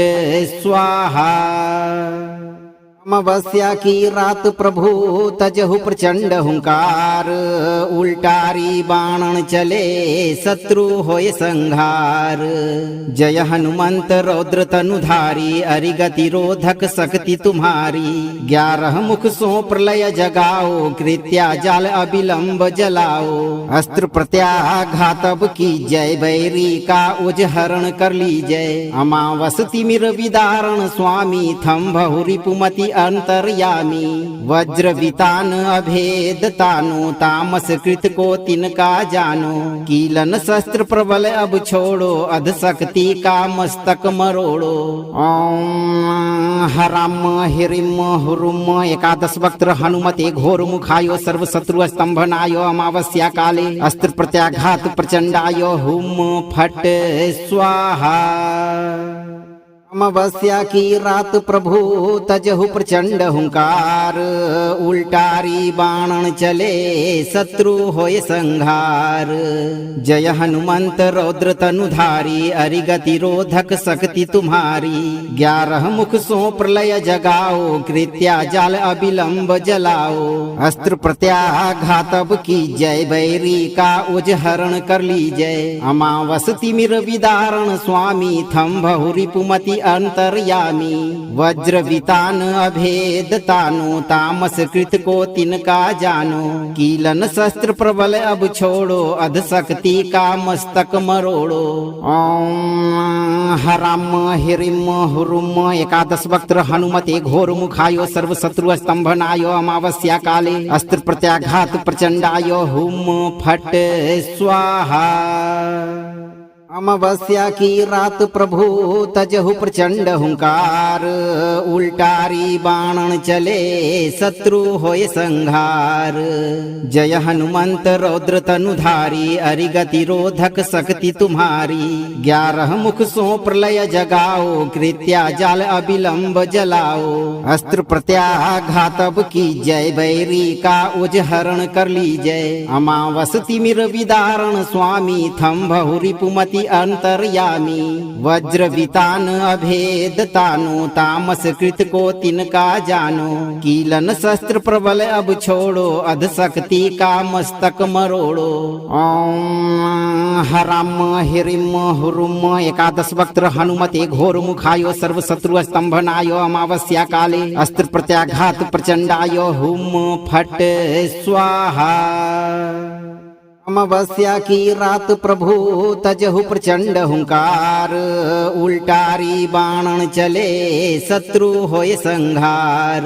[SPEAKER 2] स्वाहा। अमावस्या की रात प्रभु तजहु प्रचंड हुंकार, उल्टारी बाणन चले शत्रु होय संहार। जय हनुमंत रौद्र तनुधारी, अरिगति रोधक शक्ति तुम्हारी। 11 मुख सो प्रलय जगाओ, कृत्या जाल अविलंब जलाओ। अस्त्र प्रत्याघात अब की जय, बैरी का उजहरण कर लीजय। अमावस तिमिर विदारण स्वामी, थम बहुरी पुमति अंतर्यामी। वज्र वितान अभेद तानो, तामस कृत को तिनका जानो। कीलन शस्त्र प्रबल अब छोड़ो, अध शक्ति का मस्तक मरोड़ो। ओम हराम हिरिम हुरुम एकादश वक्त्र हनुमते घोर मुखायो, सर्व शत्रु स्तंभनायो। अमावस्या काले अस्त्र प्रत्याघात प्रचंडायो, हुम फट स्वाहा। अमावस्या की रात प्रभु तजहु प्रचंड हुंकार, उल्टारी बाणन चले शत्रु होय संहार। जय हनुमंत रौद्र तनुधारी, अरिगति रोधक शक्ति तुम्हारी। 11 मुख सो प्रलय जगाओ, कृत्या जाल अविलंब जलाओ। अस्त्र प्रत्याघात अब की जय, बैरी का उजहरण कर लीजय। अमावस तिमिर विदारण स्वामी, थम बहुरी पुमति अंतर्यामी। वज्र वितान अभेद तानो, तामस कृत को तिनका जानो। कीलन शस्त्र प्रबल अब छोड़ो, अध शक्ति का मस्तक मरोड़ो। ओम हराम हिरिम हुरुम एकादश वक्त्र हनुमते घोर मुखायो, सर्व शत्रु स्तंभनायो। अमावस्या काले अस्त्र प्रत्याघात प्रचंडायो, हुम फट स्वाहा। अमावस्या की रात प्रभु तजहु प्रचंड हुंकार, उल्टारी बाणन चले शत्रु होय संहार। जय हनुमंत रौद्र तनुधारी, अरिगति रोधक शक्ति तुम्हारी। 11 मुख सो प्रलय जगाओ, कृत्या जाल अविलंब जलाओ। अस्त्र प्रत्याघात अब की जय, बैरी का उजहरण कर लीजय। अमावस तिमिर विदारण स्वामी, थम बहुरी पुमति अंतर्यामी। वज्र वितान अभेद तानो, तामस कृत को तिनका जानो। कीलन शस्त्र प्रबल अब छोड़ो, अध शक्ति का मस्तक मरोड़ो। ओम हराम हिरिम हुरुम एकादश वक्त्र हनुमते घोर मुखायो, सर्व शत्रु स्तंभनायो। अमावस्या काले अस्त्र प्रत्याघात प्रचंडायो, हुम फट स्वाहा। अमावस्या की रात प्रभु तजहु प्रचंड हुंकार, उल्टारी बाणन चले शत्रु होय संहार।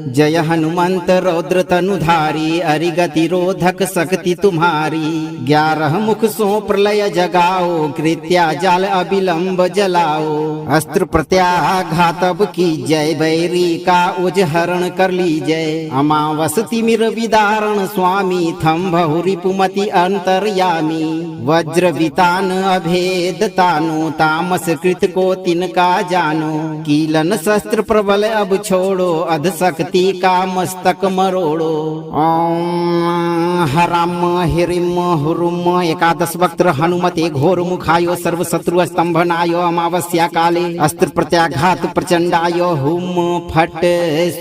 [SPEAKER 2] जय हनुमंत रौद्र तनुधारी, अरिगति रोधक शक्ति तुम्हारी। 11 मुख सो प्रलय जगाओ, कृत्या जाल अविलंब जलाओ। अस्त्र प्रत्याघात अब की जय, बैरी का उजहरण कर लीजय। अमावस तिमिर विदारण स्वामी, थम बहुरी पुमति अंतर्यामी। वज्र वितान अभेद तानो, तामस कृत को तिनका जानो। कीलन शस्त्र प्रबल अब छोड़ो, अध शक्ति का मस्तक मरोड़ो। ओम हराम हिरिम हुरुम एकादश वक्त्र हनुमते घोर मुखायो, सर्व शत्रु स्तंभनायो। अमावस्या काले अस्त्र प्रत्याघात प्रचंडायो, हुम फट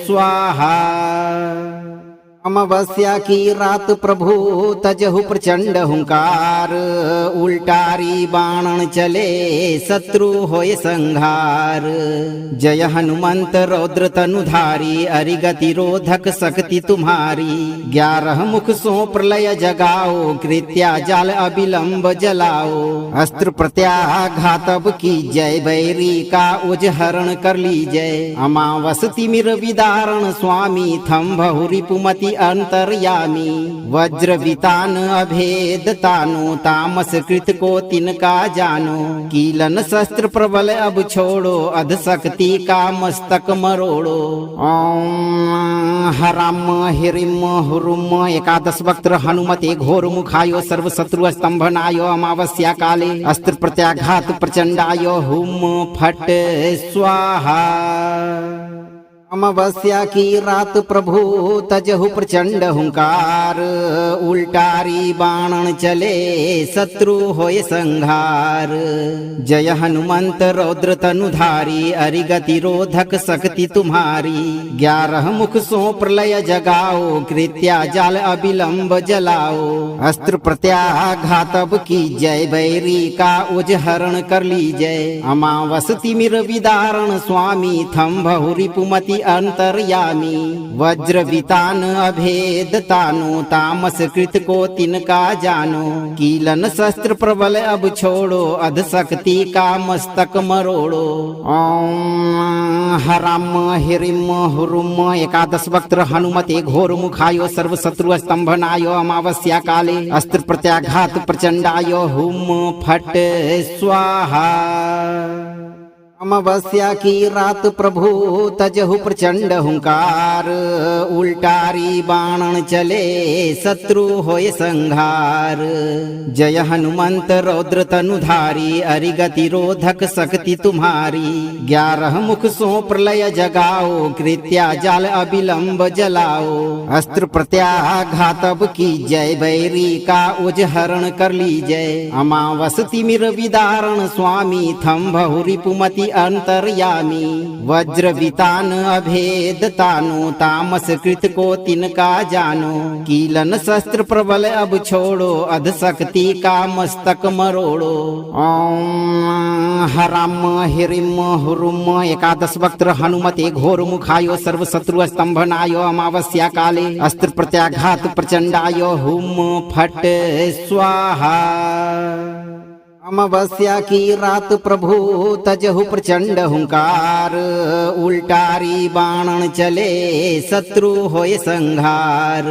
[SPEAKER 2] स्वाहा। अमावस्या की रात प्रभु तजहु प्रचंड हुंकार, उल्टारी बाणन चले शत्रु होय संहार। जय हनुमंत रौद्र तनुधारी, अरिगति रोधक शक्ति तुम्हारी। 11 मुख सो प्रलय जगाओ, कृत्या जाल अविलंब जलाओ। अस्त्र प्रत्याघात अब की जय, बैरी का उजहरण कर लीजय। अमावस तिमिर विदारण स्वामी, थम बहुरी पुमति अंतर्यामी। वज्र वितान अभेद तानो, तामस कृत को तिनका जानो। कीलन शस्त्र प्रबल अब छोड़ो, अध शक्ति का मस्तक मरोड़ो। ओम हराम हिरिम हुरुम एकादश वक्त्र हनुमते घोर मुखायो, सर्व शत्रु स्तंभनायो। अमावस्या काले अस्त्र प्रत्याघात प्रचंडायो, हुम फट स्वाहा। अमावस्या की रात प्रभु तजहु प्रचंड हुंकार, उल्टारी बाणन चले शत्रु होय संहार। जय हनुमंत रौद्र तनुधारी, अरिगति रोधक शक्ति तुम्हारी। 11 मुख सो प्रलय जगाओ, कृत्या जाल अविलंब जलाओ। अस्त्र प्रत्याघातब की जय, बैरी का उजहरण कर लीजय। अमावस तिमिर विदारण स्वामी, थम्भहु रिपुमति अंतर्यामी। वज्र वितान अभेद तानो, तामस कृत को तिनका जानो। कीलन शस्त्र प्रबल अब छोड़ो, अध शक्ति का मस्तक मरोड़ो। ओम हराम हिरिम हुरुम, एकादश वक्त्र हनुमते घोर मुखायो। सर्व शत्रु स्तंभनायो, अमावस्या काले अस्त्र प्रत्याघात प्रचंडायो। हुम फट स्वाहा। अमावस्या की रात प्रभु तजहु प्रचंड हुंकार, उल्टारी बाणन चले शत्रु होय संहार। जय हनुमंत रौद्र तनुधारी, अरिगति रोधक शक्ति तुम्हारी। 11 मुख सो प्रलय जगाओ, कृत्या जाल अविलंब जलाओ। अस्त्र प्रत्याघातब की जय, बैरी का उजहरण कर लीजय। अमावस तिमिर विदारण स्वामी, थम्भहु रिपुमति अंतर्यामी। वज्र वितान अभेद तानो, तामस कृत को तिनका जानो। कीलन शस्त्र प्रबल अब छोड़ो, अध शक्ति का मस्तक मरोड़ो। ओम हराम हिरिम हुरुम, एकादश वक्त्र हनुमते घोर मुखायो। सर्व शत्रु स्तंभनायो, अमावस्या काले अस्त्र प्रत्याघात प्रचंडायो। हुम फट स्वाहा। अमावस्या की रात प्रभु तजहु प्रचंड हुंकार, उल्टारी बाणन चले शत्रु होय संहार।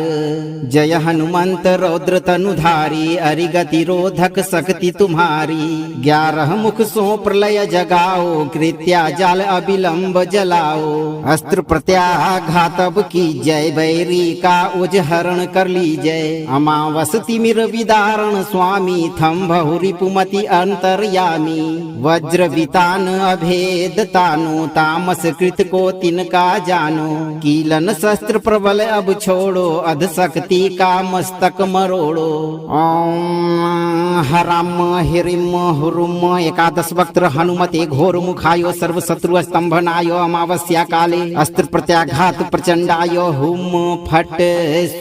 [SPEAKER 2] जय हनुमंत रौद्र तनुधारी, अरिगति रोधक शक्ति तुम्हारी। 11 मुख सो प्रलय जगाओ, कृत्या जाल अविलंब जलाओ। अस्त्र प्रत्याघातब की जय, बैरी का उजहरण कर लीजय। अमावस तिमिर विदारण स्वामी, थम्भहु रिपुमति अंतर्यामी। वज्र वितान अभेद तानो, तामस कृत को तिनका जानो। कीलन शस्त्र प्रबल अब छोड़ो, अध शक्ति का मस्तक मरोड़ो। ओम हराम हिरिम हुरुम, एकादश वक्त्र हनुमते घोर मुखायो। सर्व शत्रु स्तंभनायो, अमावस्या काले अस्त्र प्रत्याघात प्रचंडायो। हुम फट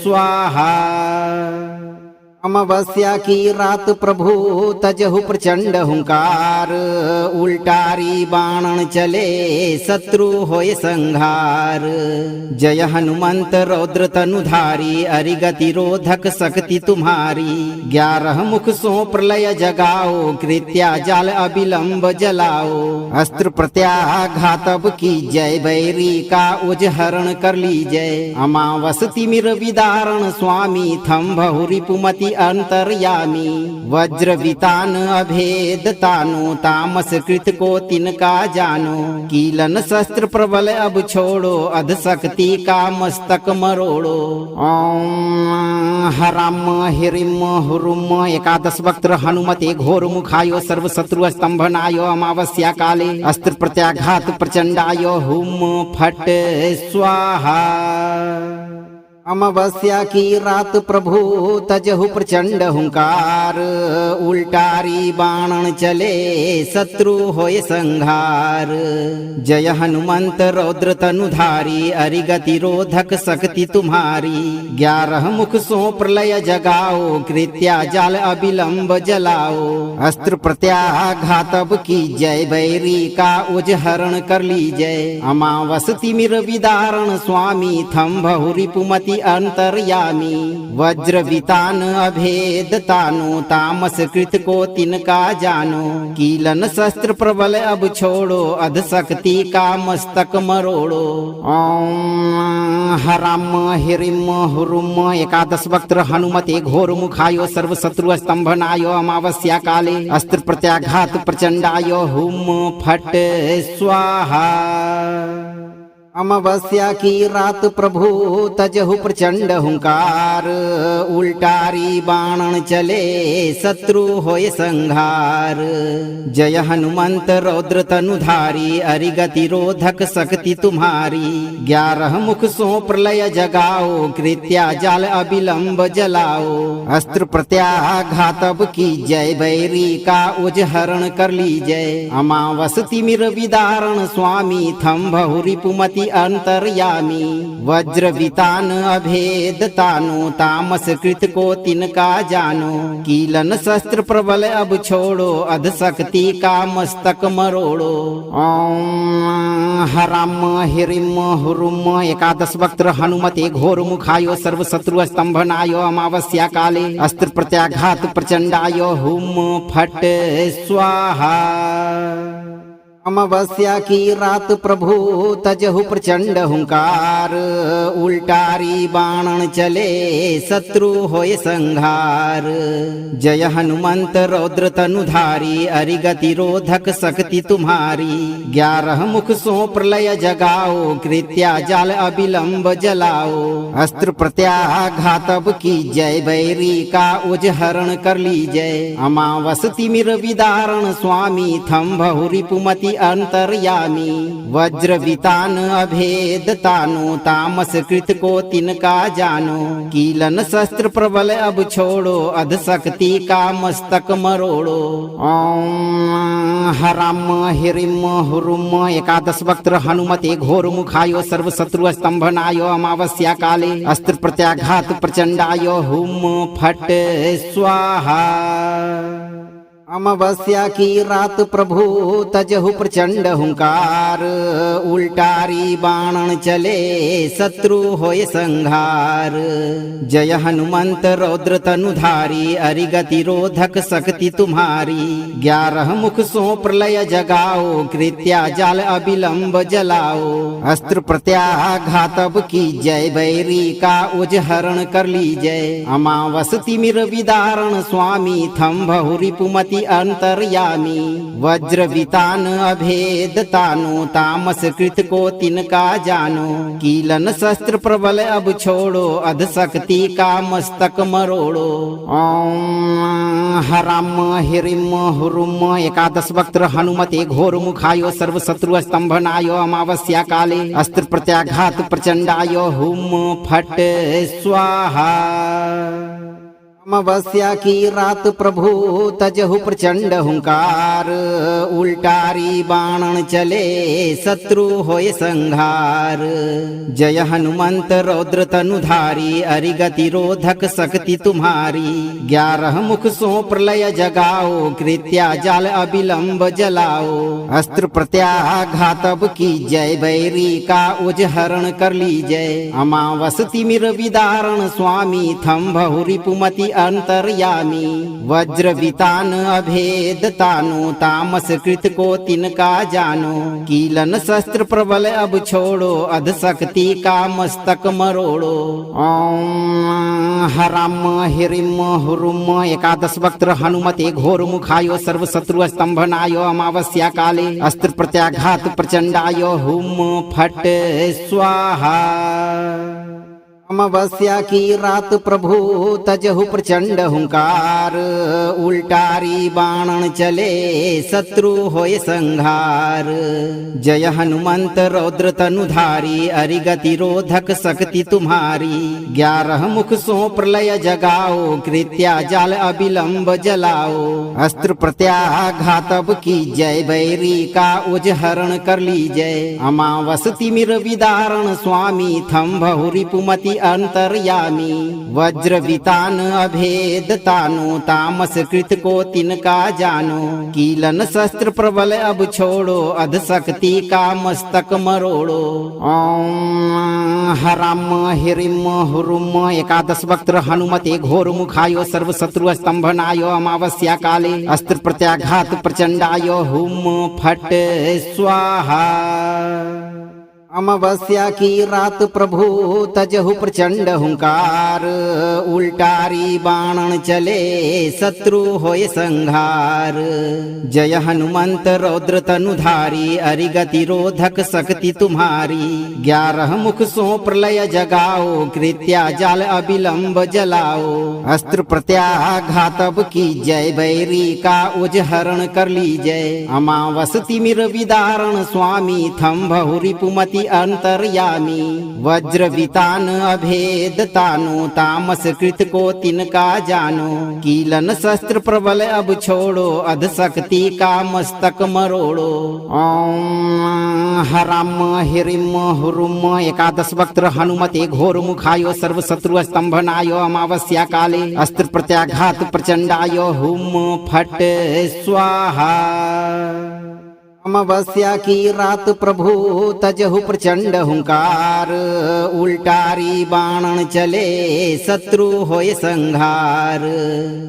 [SPEAKER 2] स्वाहा। अमावस्या की रात प्रभु तजहु प्रचंड हुंकार, उल्टारी बाणन चले शत्रु होय संहार। जय हनुमंत रौद्र तनुधारी, अरिगति रोधक शक्ति तुम्हारी। 11 मुख सो प्रलय जगाओ, कृत्या जाल अविलंब जलाओ। अस्त्र प्रत्याघातब की जय, बैरी का उजहरण कर लीजय। अमावस तिमिर विदारण स्वामी, थम्भहु रिपुमति अंतर्यामी। वज्र वितान अभेद तानो, तामस कृत को तिनका जानो। कीलन शस्त्र प्रबल अब छोड़ो, अध शक्ति का मस्तक मरोड़ो। ओम हराम हिरिम हुरुम, एकादश वक्त्र हनुमते घोर मुखायो। सर्व शत्रु स्तंभनायो, अमावस्या काले अस्त्र प्रत्याघात प्रचंडायो। हुम फट स्वाहा। अमावस्या की रात प्रभु तजहु प्रचंड हुंकार, उल्टारी बाणन चले शत्रु होय संहार। जय हनुमंत रौद्र तनुधारी, अरिगति रोधक शक्ति तुम्हारी। 11 मुख सो प्रलय जगाओ, कृत्या जाल अविलंब जलाओ। अस्त्र प्रत्याघातब की जय, बैरी का उजहरण कर लीजय। अमावस तिमिर विदारण स्वामी, थम्भहु रिपुमति अंतर्यामी। वज्र वितान अभेद तानो, तामस कृत को तिनका जानो। कीलन शस्त्र प्रबल अब छोड़ो, अध शक्ति का मस्तक मरोड़ो। ओम हराम हिरिम हुरुम, एकादश वक्त्र हनुमते घोर मुखायो। सर्व शत्रु स्तंभनायो, अमावस्या काले अस्त्र प्रत्याघात प्रचंडायो। हुम फट स्वाहा। अमावस्या की रात प्रभु तजहु प्रचंड हुंकार, उल्टारी बाणन चले शत्रु होय संहार। जय हनुमंत रौद्र तनुधारी, अरिगति रोधक शक्ति तुम्हारी। 11 मुख सो प्रलय जगाओ, कृत्या जाल अविलंब जलाओ। अस्त्र प्रत्याघात अब की जय, बैरी का उजहरण कर लीजय। अमावस तिमिर विदारण स्वामी, थम बहुरिपुमति अंतर्यामी। वज्र वितान अभेद तानो, तामस कृत को तिनका जानो। कीलन शस्त्र प्रबल अब छोड़ो, अध शक्ति का मस्तक मरोड़ो। ओम हराम हिरिम हुरुम, एकादश वक्त्र हनुमते घोर मुखायो। सर्व शत्रु स्तंभनायो, अमावस्या काले अस्त्र प्रत्याघात प्रचंडायो। हुम फट स्वाहा। अमावस्या की रात प्रभु तजहु प्रचंड हुंकार, उल्टारी बाणन चले शत्रु होय संहार। जय हनुमंत रौद्र तनुधारी, अरिगति रोधक शक्ति तुम्हारी। 11 मुख सो प्रलय जगाओ, कृत्या जाल अविलंब जलाओ। अस्त्र प्रत्याघात अब की जय, बैरी का उजहरण कर लीजय। अमावस तिमिर विदारण स्वामी, थम बहुरिपुमति अंतर्यामी। वज्र वितान अभेद तानो, तामस कृत को तिनका जानो। कीलन शस्त्र प्रबल अब छोड़ो, अध शक्ति का मस्तक मरोड़ो। ओम हराम हिरिम हुरुम, एकादश वक्त्र हनुमते घोर मुखायो। सर्व शत्रु स्तंभनायो, अमावस्या काले अस्त्र प्रत्याघात प्रचंडायो। हुम फट स्वाहा। अमावस्या की रात प्रभु तजहु प्रचंड हुंकार, उल्टारी बाणन चले शत्रु होय संहार। जय हनुमंत रौद्र तनुधारी, अरिगति रोधक शक्ति तुम्हारी। 11 मुख सो प्रलय जगाओ, कृत्या जाल अविलंब जलाओ। अस्त्र प्रत्याघात अब की जय, बैरी का उजहरण कर लीजय। अमावस तिमिर विदारण स्वामी, थम बहुरिपुमति अंतर्यामी। वज्र वितान अभेद तानो, तामस कृत को तिनका जानो। कीलन शस्त्र प्रबल अब छोड़ो, अध शक्ति का मस्तक मरोड़ो। ओम हराम हिरिम हुरुम, एकादश वक्त्र हनुमते घोर मुखायो। सर्व शत्रु स्तंभनायो, अमावस्या काले अस्त्र प्रत्याघात प्रचंडायो। हुम फट स्वाहा। अमावस्या की रात प्रभु तजहु प्रचंड हुंकार, उल्टारी बाणन चले शत्रु होय संहार। जय हनुमंत रौद्र तनुधारी, अरिगति रोधक शक्ति तुम्हारी। 11 मुख सो प्रलय जगाओ, कृत्या जाल अविलंब जलाओ। अस्त्र प्रत्याघात अब की जय, बैरी का उजहरण कर लीजय। अमावस तिमिर विदारण स्वामी, थम बहुरिपुमति अंतर्यामी। वज्र वितान अभेद तानो, तामस कृत को तिनका जानो। कीलन शस्त्र प्रबल अब छोड़ो, अध शक्ति का मस्तक मरोड़ो। ओम हराम हिरिम हुरुम, एकादश वक्त्र हनुमते घोर मुखायो। सर्व शत्रु स्तंभनायो, अमावस्या काले अस्त्र प्रत्याघात प्रचंडायो। हुम फट स्वाहा। अमावस्या की रात प्रभु तजहु प्रचंड हुंकार, उल्टारी बाणन चले शत्रु होय संहार। जय हनुमंत रौद्र तनुधारी, अरिगति रोधक शक्ति तुम्हारी। 11 मुख सो प्रलय जगाओ, कृत्या जाल अविलंब जलाओ। अस्त्र प्रत्याघात अब की जय, बैरी का उजहरण कर लीजय। अमावस तिमिर विदारण स्वामी, थम बहुरिपुमति अंतर्यामी। वज्र वितान अभेद तानो, तामस कृत को तिनका जानो। कीलन शस्त्र प्रबल अब छोड़ो, अध शक्ति का मस्तक मरोड़ो। ओम हराम हिरिम हुरुम, एकादश वक्त्र हनुमते घोर मुखायो। सर्व शत्रु स्तंभनायो, अमावस्या काले अस्त्र प्रत्याघात प्रचंडायो। हुम फट स्वाहा। अमावस्या की रात प्रभु तजहु प्रचंड हुंकार, उल्टारी बाणन चले शत्रु होय संहार। जय हनुमंत रौद्र तनुधारी, अरिगति रोधक शक्ति तुम्हारी। 11 मुख सो प्रलय जगाओ, कृत्या जाल अविलंब जलाओ। अस्त्र प्रत्याघात अब की जय, बैरी का उजहरण कर लीजय। अमावस तिमिर विदारण स्वामी, थम बहुरिपुमति अंतर्यामी। वज्र वितान अभेद तानो, तामस कृत को तिनका जानो। कीलन शस्त्र प्रबल अब छोड़ो, अध शक्ति का मस्तक मरोड़ो। ओम हराम हिरिम हुरुम एकादश वक्त्र हनुमते घोर मुखायो, सर्व शत्रु स्तंभनायो। अमावस्या काले अस्त्र प्रत्याघात प्रचंडायो, हुम फट स्वाहा। अमावस्या की रात प्रभु तजहु प्रचंड हुंकार, उल्टारी बाणन चले शत्रु होय संहार।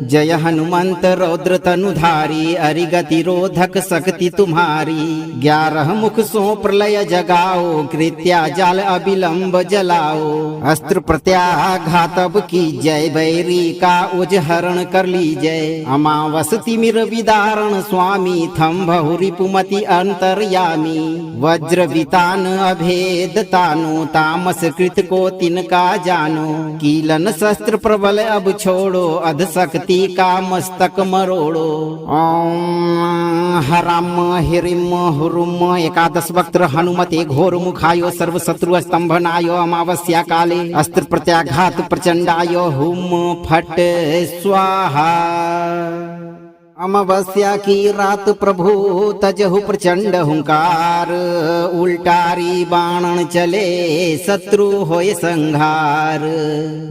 [SPEAKER 2] जय हनुमंत रौद्र तनुधारी, अरिगति रोधक शक्ति तुम्हारी। 11 मुख सो प्रलय जगाओ, कृत्या जाल अविलंब जलाओ। अस्त्र प्रत्याघात अब की जय, बैरी का उजहरण कर लीजय। अमावस तिमिर विदारण स्वामी, थम बहुरिपुमति अंतर्यामी। वज्र वितान अभेद तानो, तामस कृत को तिनका जानो। कीलन शस्त्र प्रबल अब छोड़ो, अध शक्ति का मस्तक मरोड़ो। ओम हराम हिरिम हुरुम एकादश वक्त्र हनुमते घोर मुखायो, सर्व शत्रु स्तंभनायो। अमावस्या काले अस्त्र प्रत्याघात प्रचंडायो, हुम फट स्वाहा। अमावस्या की रात प्रभु तजहु प्रचंड हुंकार, उल्टारी बाणन चले शत्रु होय संहार।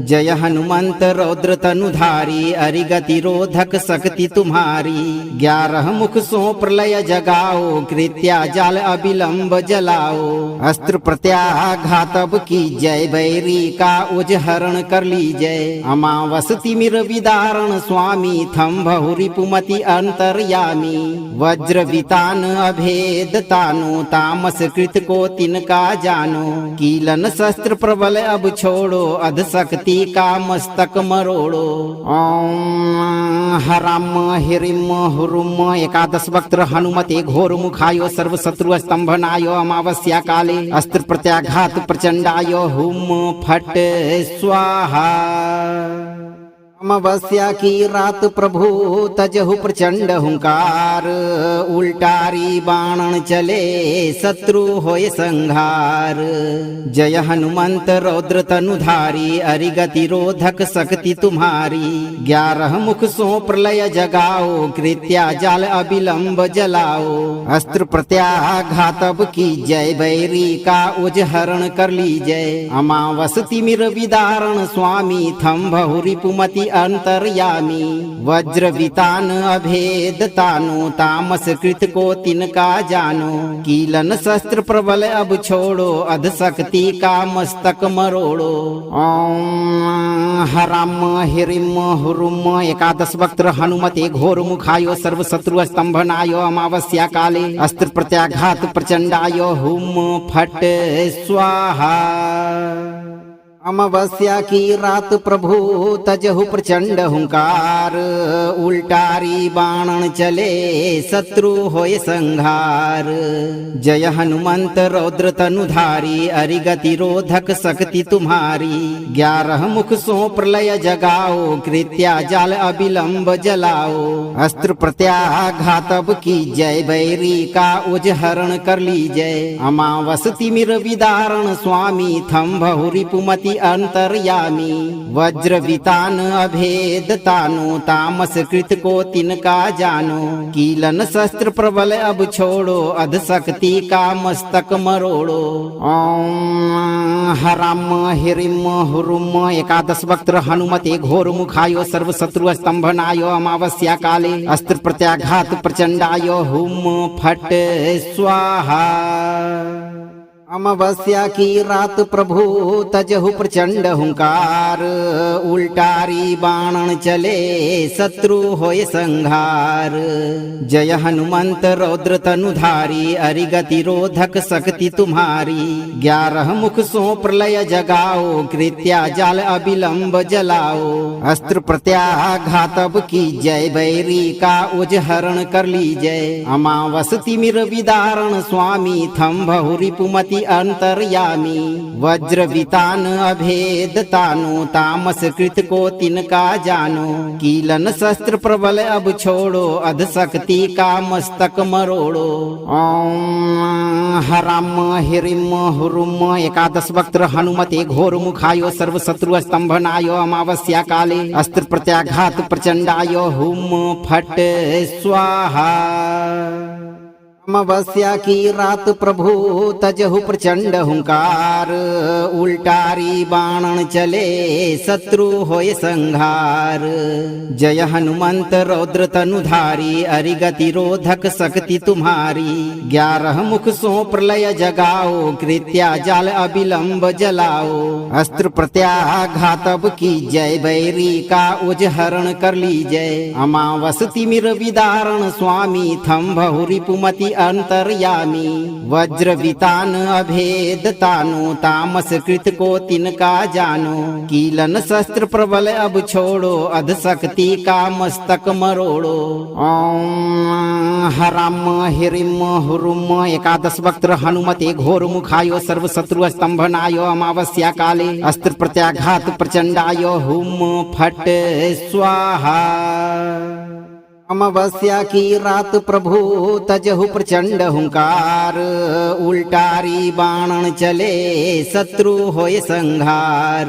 [SPEAKER 2] जय हनुमंत रौद्र तनुधारी, अरिगति रोधक शक्ति तुम्हारी। 11 मुख सो प्रलय जगाओ, कृत्या जाल अविलंब जलाओ। अस्त्र प्रत्याघात अब की जय, बैरी का उजहरण कर लीजय। अमावस तिमिर विदारण स्वामी, थम बहुरिपुमति अंतर्यामी। वज्र वितान अभेद तानो, तामस कृत को तिनका जानो। कीलन शस्त्र प्रबल अब छोड़ो, अध शक्ति का मस्तक मरोड़ो। ओम हराम हिरिम हुरुम एकादश वक्त्र हनुमते घोर मुखायो, सर्व शत्रु स्तंभनायो। अमावस्या काले अस्त्र प्रत्याघात प्रचंडायो, हुम फट स्वाहा। अमावस्या की रात प्रभु तजहु प्रचंड हुंकार, उल्टारी बाणन चले शत्रु होय संहार। जय हनुमंत रौद्र तनुधारी, अरिगति रोधक शक्ति तुम्हारी। 11 मुख सो प्रलय जगाओ, कृत्या जाल अविलंब जलाओ। अस्त्र प्रत्याघात अब की जय, बैरी का उजहरण कर लीजय। अमावस तिमिर विदारण स्वामी, थम बहुरिपुमति अंतर्यामी। वज्र वितान अभेद तानो, तामस कृत को तिनका जानो। कीलन शस्त्र प्रबल अब छोड़ो, अध शक्ति का मस्तक मरोड़ो। ओम हराम हिरिम हुरुम एकादश वक्त्र हनुमते घोर मुखायो, सर्व शत्रु स्तंभनायो। अमावस्या काले अस्त्र प्रत्याघात प्रचंडायो, हुम फट स्वाहा। अमावस्या की रात प्रभु तजहु प्रचंड हुंकार, उल्टारी बाणन चले शत्रु होय संहार। जय हनुमंत रौद्र तनुधारी, अरिगति रोधक शक्ति तुम्हारी। 11 मुख सो प्रलय जगाओ, कृत्या जाल अविलंब जलाओ। अस्त्र प्रत्याघात अब की जय, बैरी का उजहरण कर लीजय। अमावस तिमिर विदारण स्वामी, थम बहुरिपुमति अंतर्यामी। वज्र वितान अभेद तानो, तामस कृत को तिनका जानो। कीलन शस्त्र प्रबल अब छोड़ो, अध शक्ति का मस्तक मरोड़ो। ओम हराम हिरिम हुरुम एकादश वक्त्र हनुमते घोर मुखायो, सर्व शत्रु स्तंभनायो। अमावस्या काले अस्त्र प्रत्याघात प्रचंडायो, हुम फट स्वाहा। अमावस्या की रात प्रभु तजहु प्रचंड हुंकार, उल्टारी बाणन चले शत्रु होय संहार। जय हनुमंत रौद्र तनुधारी, अरिगति रोधक शक्ति तुम्हारी। 11 मुख सो प्रलय जगाओ, कृत्या जाल अविलंब जलाओ। अस्त्र प्रत्याघात अब की जय, बैरी का उजहरण कर लीजय। अमावस तिमिर विदारण स्वामी, थम्भहु रिपुमति अंतर्यामी। वज्र वितान अभेद तानो, तामस कृत को तिनका जानो। कीलन शस्त्र प्रबल अब छोड़ो, अध शक्ति का मस्तक मरोड़ो। ओम हराम हिरिम हुरुम, एकादश वक्त्र हनुमते घोर मुखायो। सर्व शत्रु स्तंभनायो, अमावस्या काले अस्त्र प्रत्याघात प्रचंडायो। हुम फट स्वाहा। अमावस्या की रात प्रभु तजहु प्रचंड हुंकार, उल्टारी बाणन चले शत्रु होय संहार। जय हनुमंत रौद्र तनुधारी, अरिगति रोधक शक्ति तुम्हारी। 11 मुख सो प्रलय जगाओ, कृत्या जाल अविलंब जलाओ। अस्त्र प्रत्याघात अब की जय, बैरी का उजहरण कर लीजय। अमावस तिमिर विदारण स्वामी, थम्भहु रिपुमति अंतर्यामी। वज्र वितान अभेद तानो, तामस कृत को तिनका जानो। कीलन शस्त्र प्रबल अब छोड़ो, अध शक्ति का मस्तक मरोड़ो। ओम हराम हिरिम हुरुम, एकादश वक्त्र हनुमते घोर मुखायो। सर्व शत्रु स्तंभनायो, अमावस्या काले अस्त्र प्रत्याघात प्रचंडायो। हुम फट स्वाहा। अमावस्या की रात प्रभु तजहु प्रचंड हुंकार, उल्टारी बाणन चले शत्रु होय संहार।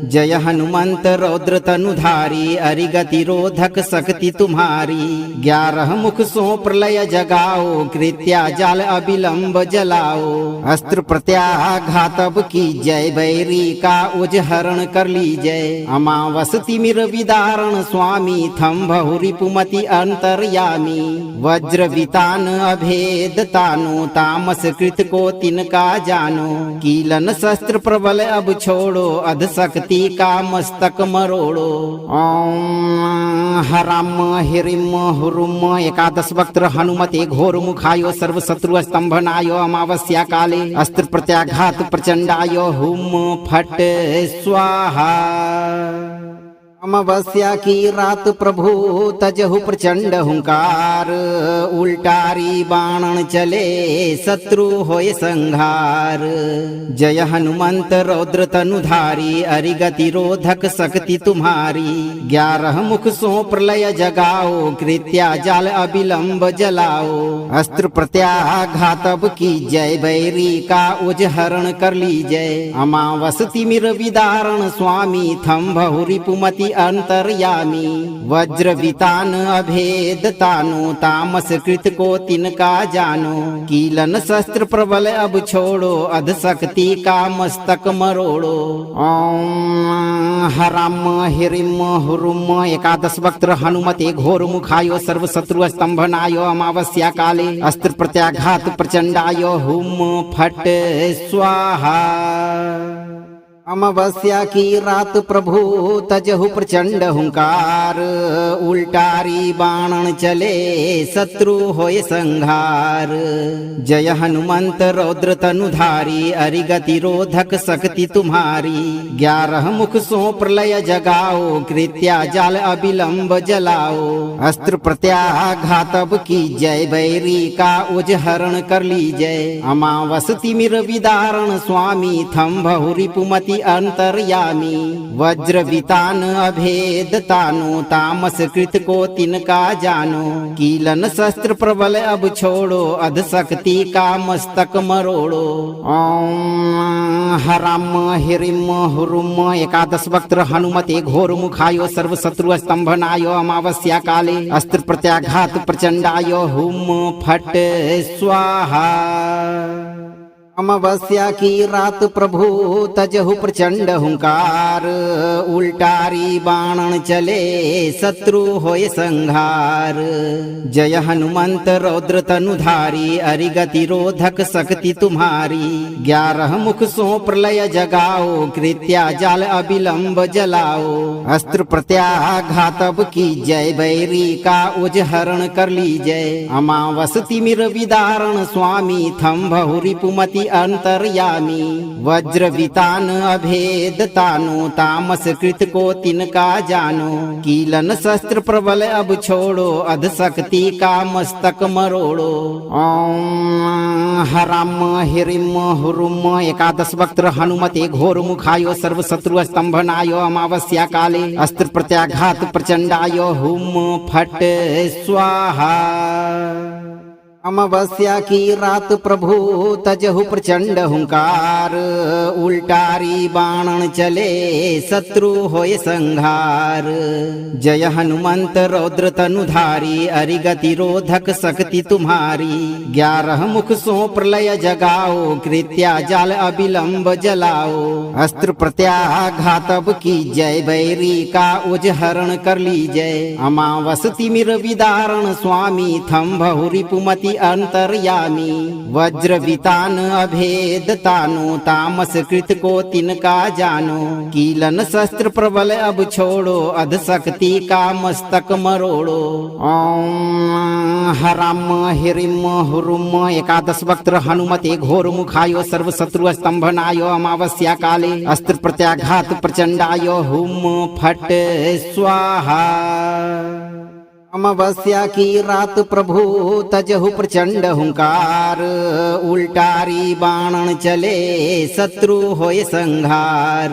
[SPEAKER 2] जय हनुमंत रौद्र तनुधारी, अरिगति रोधक शक्ति तुम्हारी। 11 मुख सो प्रलय जगाओ, कृत्या जाल अविलंब जलाओ। अस्त्र प्रत्याघात अब की जय, बैरी का उजहरण कर लीजय। अमावस तिमिर विदारण स्वामी, थम्भहु रिपुमति अंतर्यामी। वज्र वितान अभेद तानो, तामस कृत को तिनका जानो। कीलन शस्त्र प्रबल अब छोड़ो, अध शक्ति का मस्तक मरोड़ो। ओम हराम हिरिम हुरुम, एकादश वक्त्र हनुमते घोर मुखायो। सर्व शत्रु स्तंभनायो, अमावस्या काले अस्त्र प्रत्याघात प्रचंडायो। हुम फट स्वाहा। अमावस्या की रात प्रभु तजहु प्रचंड हुंकार, उल्टारी बाणन चले शत्रु होय संहार। जय हनुमंत रौद्र तनुधारी, अरिगति रोधक शक्ति तुम्हारी। 11 मुख सो प्रलय जगाओ, कृत्या जाल अविलंब जलाओ। अस्त्र प्रत्याघात अब की जय, बैरी का उजहरण कर लीजय। अमावस तिमिर विदारण स्वामी, थम्भहु रिपुमति अंतर्यामी। वज्र वितान अभेद तानो, तामस कृत को तिनका जानो। कीलन शस्त्र प्रबल अब छोड़ो, अध शक्ति का मस्तक मरोड़ो। ओम हराम हिरिम हुरुम, एकादश वक्त्र हनुमते घोर मुखायो। सर्व शत्रु स्तंभनायो, अमावस्या काले अस्त्र प्रत्याघात प्रचंडायो। हुम फट स्वाहा। अमावस्या की रात प्रभु तजहु प्रचंड हुंकार, उल्टारी बाणन चले शत्रु होय संहार। जय हनुमंत रौद्र तनुधारी, अरिगति रोधक शक्ति तुम्हारी। 11 मुख सो प्रलय जगाओ, कृत्या जाल अविलंब जलाओ। अस्त्र प्रत्याघात अब की जय, बैरी का उजहरण कर लीजय। अमावस तिमिर विदारण स्वामी, थम्भहु रिपुमति अंतर्यामी। वज्र वितान अभेद तानो, तामस कृत को तिनका जानो। कीलन शस्त्र प्रबल अब छोड़ो, अध शक्ति का मस्तक मरोड़ो। ओम हराम हिरिम हुरुम, एकादश वक्त्र हनुमते घोर मुखायो। सर्व शत्रु स्तंभनायो, अमावस्या काले अस्त्र प्रत्याघात प्रचंडायो। हुम फट स्वाहा। अमावस्या की रात प्रभु तजहु प्रचंड हुंकार, उल्टारी बाणन चले शत्रु होय संहार। जय हनुमंत रौद्र तनुधारी, अरिगति रोधक शक्ति तुम्हारी। 11 मुख सो प्रलय जगाओ, कृत्या जाल अविलंब जलाओ। अस्त्र प्रत्याघात अब की जय, बैरी का उजहरण कर लीजय। अमावस तिमिर विदारण स्वामी, थम बहुरी पुमति अंतर्यामी। वज्र वितान अभेद तानो, तामस कृत को तिनका जानो। कीलन शस्त्र प्रबल अब छोड़ो, अध शक्ति का मस्तक मरोड़ो। ओम हराम हिरिम हुरुम, एकादश वक्त्र हनुमते घोर मुखायो। सर्व शत्रु स्तंभनायो, अमावस्या काले अस्त्र प्रत्याघात प्रचंडायो। हुम फट स्वाहा। अमावस्या की रात प्रभु तजहु प्रचंड हुंकार, उल्टारी बाणन चले शत्रु होय संहार। जय हनुमंत रौद्र तनुधारी, अरिगति रोधक शक्ति तुम्हारी। 11 मुख सो प्रलय जगाओ, कृत्या जाल अविलंब जलाओ। अस्त्र प्रत्याघात अब की जय, बैरी का उजहरण कर लीजय। अमावस तिमिर विदारण स्वामी, थम बहुरी पुमति अंतर्यामी। वज्र वितान अभेद तानो, तामस कृत को तिनका जानो। कीलन शस्त्र प्रबल अब छोड़ो, अध शक्ति का मस्तक मरोड़ो। ओम हराम हिरिम हुरुम, एकादश वक्त्र हनुमते घोर मुखायो। सर्व शत्रु स्तंभनायो, अमावस्या काले अस्त्र प्रत्याघात प्रचंडायो। हुम फट स्वाहा। अमावस्या की रात प्रभु तजहु प्रचंड हुंकार, उल्टारी बाणन चले शत्रु होय संहार।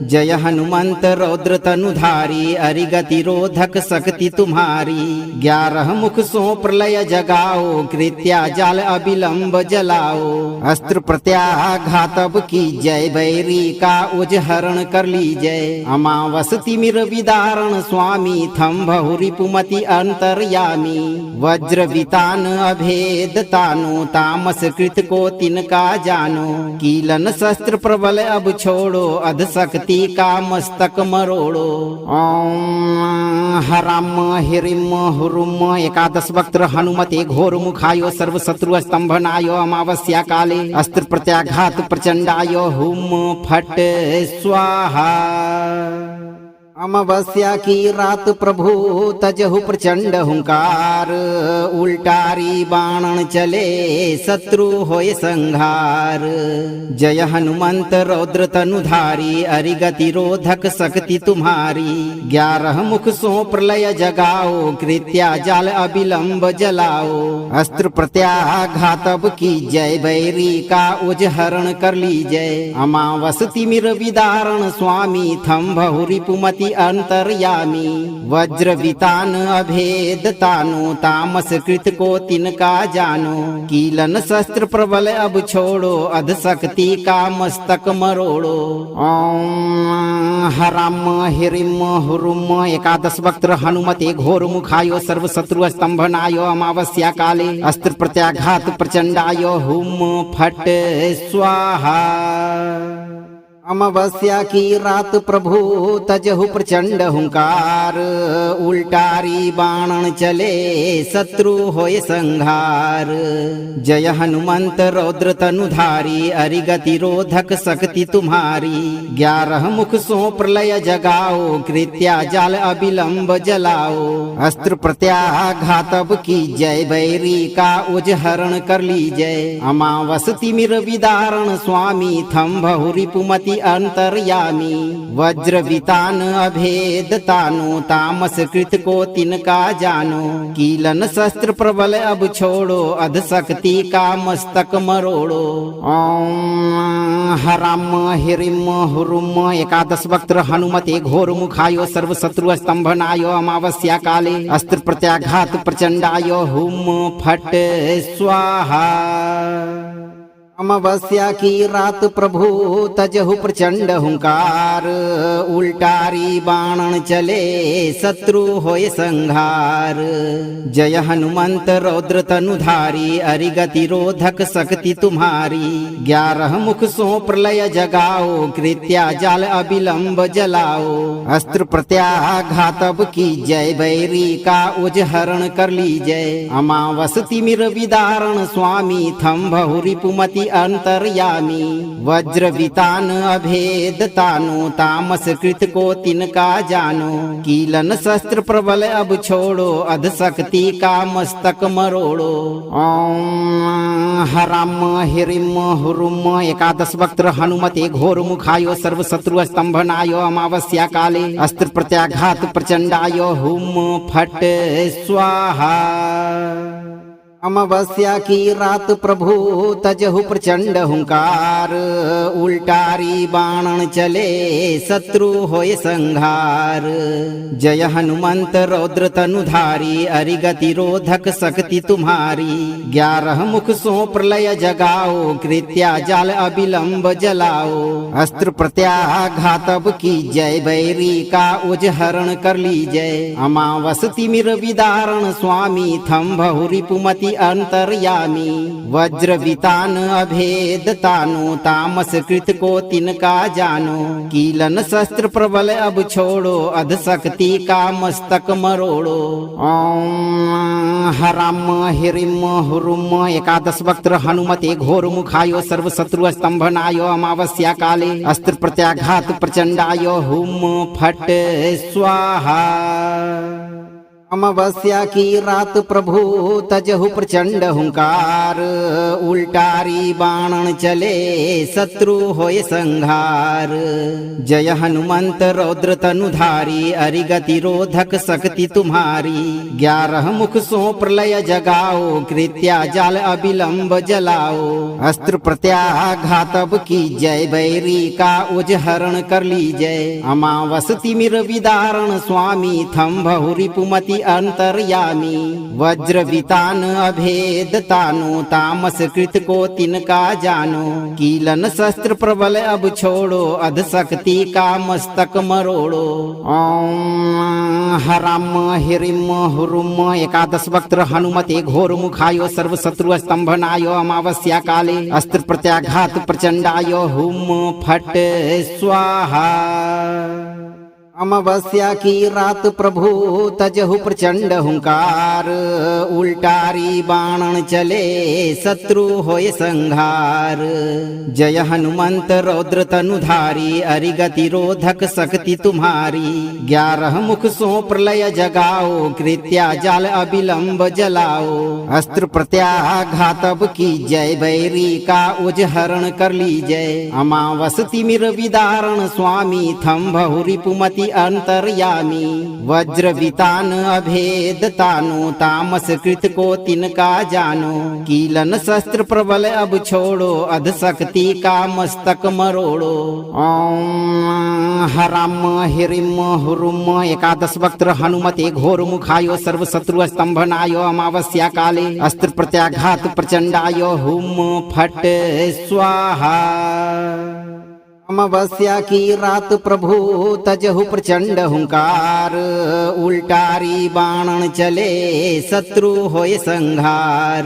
[SPEAKER 2] जय हनुमंत रौद्र तनुधारी, अरिगति रोधक शक्ति तुम्हारी। 11 मुख सो प्रलय जगाओ, कृत्या जाल अविलंब जलाओ। अस्त्र प्रत्याघात अब की जय, बैरी का उजहरण कर लीजय। अमावस तिमिर विदारण स्वामी, थम बहुरी पुमति अंतर्यामी। वज्र वितान अभेद तानो, तामस कृत को तिनका जानो। कीलन शस्त्र प्रबल अब छोड़ो, अध शक्ति का मस्तक मरोड़ो। ओम हराम हिरिम हुरुम, एकादश वक्त्र हनुमते घोर मुखायो। सर्व शत्रु स्तंभनायो, अमावस्या काले अस्त्र प्रत्याघात प्रचंडायो। हुम फट स्वाहा। अमावस्या की रात प्रभु तजहु प्रचंड हुंकार, उल्टारी बाणन चले शत्रु होय संहार। जय हनुमंत रौद्र तनुधारी, अरिगति रोधक शक्ति तुम्हारी। 11 मुख सो प्रलय जगाओ, कृत्या जाल अविलंब जलाओ। अस्त्र प्रत्याघात अब की जय, बैरी का उजहरण कर लीजय। अमावस तिमिर विदारण स्वामी, थम बहुरी पुमति अंतर्यामी। वज्र वितान अभेद तानो, तामस कृत को तिनका जानो। कीलन शस्त्र प्रबल अब छोड़ो, अध शक्ति का मस्तक मरोड़ो। ओम हराम हिरिम हुरुम, एकादश वक्त्र हनुमते घोर मुखायो। सर्व शत्रु स्तंभनायो, अमावस्या काले अस्त्र प्रत्याघात प्रचंडायो। हुम फट स्वाहा। अमावस्या की रात प्रभु तजहु प्रचंड हुंकार, उल्टारी बाणन चले शत्रु होय संहार। जय हनुमंत रौद्र तनुधारी, अरिगति रोधक शक्ति तुम्हारी। 11 मुख सो प्रलय जगाओ, कृत्या जाल अविलंब जलाओ। अस्त्र प्रत्याघात अब की जय, बैरी का उजहरण कर लीजय। अमावस तिमिर विदारण स्वामी, थम बहुरी पुमति अंतर्यामी। वज्र वितान अभेद तानो, तामस कृत को तिनका जानो। कीलन शस्त्र प्रबल अब छोड़ो, अध शक्ति का मस्तक मरोड़ो। ओम हराम हिरिम हुरुम, एकादश वक्त्र हनुमते घोर मुखायो। सर्व शत्रु स्तंभनायो, अमावस्या काले अस्त्र प्रत्याघात प्रचंडायो। हुम फट स्वाहा। अमावस्या की रात प्रभु तजहु प्रचंड हुंकार, उल्टारी बाणन चले शत्रु होय संहार। जय हनुमंत रौद्र तनुधारी, अरिगति रोधक शक्ति तुम्हारी। 11 मुख सो प्रलय जगाओ, कृत्या जाल अविलंब जलाओ। अस्त्र प्रत्याघात अब की जय, बैरी का उजहरण कर लीजय। अमावस तिमिर विदारण स्वामी, थम बहुरिपुमति अंतर्यामी। वज्र वितान अभेद तानो, तामस कृत को तिनका जानो। कीलन शस्त्र प्रबल अब छोड़ो, अध शक्ति का मस्तक मरोड़ो। ओम हराम हिरिम हुरुम एकादश वक्त्र हनुमते घोर मुखायो, सर्व शत्रु स्तंभनायो। अमावस्या काले अस्त्र प्रत्याघात प्रचंडायो, हुम फट स्वाहा। अमावस्या की रात प्रभु तजहु प्रचंड हुंकार, उल्टारी बाणन चले शत्रु होय संहार। जय हनुमंत रौद्र तनुधारी, अरिगति रोधक शक्ति तुम्हारी। 11 मुख सो प्रलय जगाओ, कृत्या जाल अविलंब जलाओ। अस्त्र प्रत्याघात अब की जय, बैरी का उजहरण कर लीजय। अमावस तिमिर विदारण स्वामी, थम बहुरिपुमति अंतर्यामी। वज्र वितान अभेद तानो, तामस कृत को तिनका जानो। कीलन शस्त्र प्रबल अब छोड़ो, अध शक्ति का मस्तक मरोड़ो। ओम हराम हिरिम हुरुम एकादश वक्त्र हनुमते घोर मुखायो, सर्व शत्रु स्तंभनायो। अमावस्या काले अस्त्र प्रत्याघात प्रचंडायो, हुम फट स्वाहा। अमावस्या की रात प्रभु तजहु प्रचंड हुंकार, उल्टारी बाणन चले शत्रु होय संहार। जय हनुमंत रौद्र तनुधारी, अरिगति रोधक शक्ति तुम्हारी। 11 मुख सो प्रलय जगाओ, कृत्या जाल अविलंब जलाओ। अस्त्र प्रत्याघात अब की जय, बैरी का उजहरण कर लीजय। अमावस तिमिर विदारण स्वामी, थम बहुरिपुमति अंतर्यामी। वज्र वितान अभेद तानो, तामस कृत को तिनका जानो। कीलन शस्त्र प्रबल अब छोड़ो, अध शक्ति का मस्तक मरोड़ो। ओम हराम हिरिम हुरुम एकादश वक्त्र हनुमते घोर मुखायो, सर्व शत्रु स्तंभनायो। अमावस्या काले अस्त्र प्रत्याघात प्रचंडायो, हुम फट स्वाहा। अमावस्या की रात प्रभु तजहु प्रचंड हुंकार, उल्टारी बाणन चले शत्रु होय संहार। जय हनुमंत रौद्र तनुधारी, अरिगति रोधक शक्ति तुम्हारी। 11 मुख सो प्रलय जगाओ, कृत्या जाल अविलंब जलाओ। अस्त्र प्रत्याघात अब की जय, बैरी का उजहरण कर लीजय। अमावस तिमिर विदारण स्वामी, थम बहुरिपुमति अंतर्यामी। वज्र वितान अभेद तानो, तामस कृत को तिनका जानो। कीलन शस्त्र प्रबल अब छोड़ो, अध शक्ति का मस्तक मरोड़ो। ओम हराम हिरिम हुरुम एकादश वक्त्र हनुमते घोर मुखायो, सर्व शत्रु स्तंभनायो। अमावस्या काले अस्त्र प्रत्याघात प्रचंडायो, हुम फट स्वाहा। अमावस्या की रात प्रभु तजहु प्रचंड हुंकार, उल्टारी बाणन चले शत्रु होय संहार।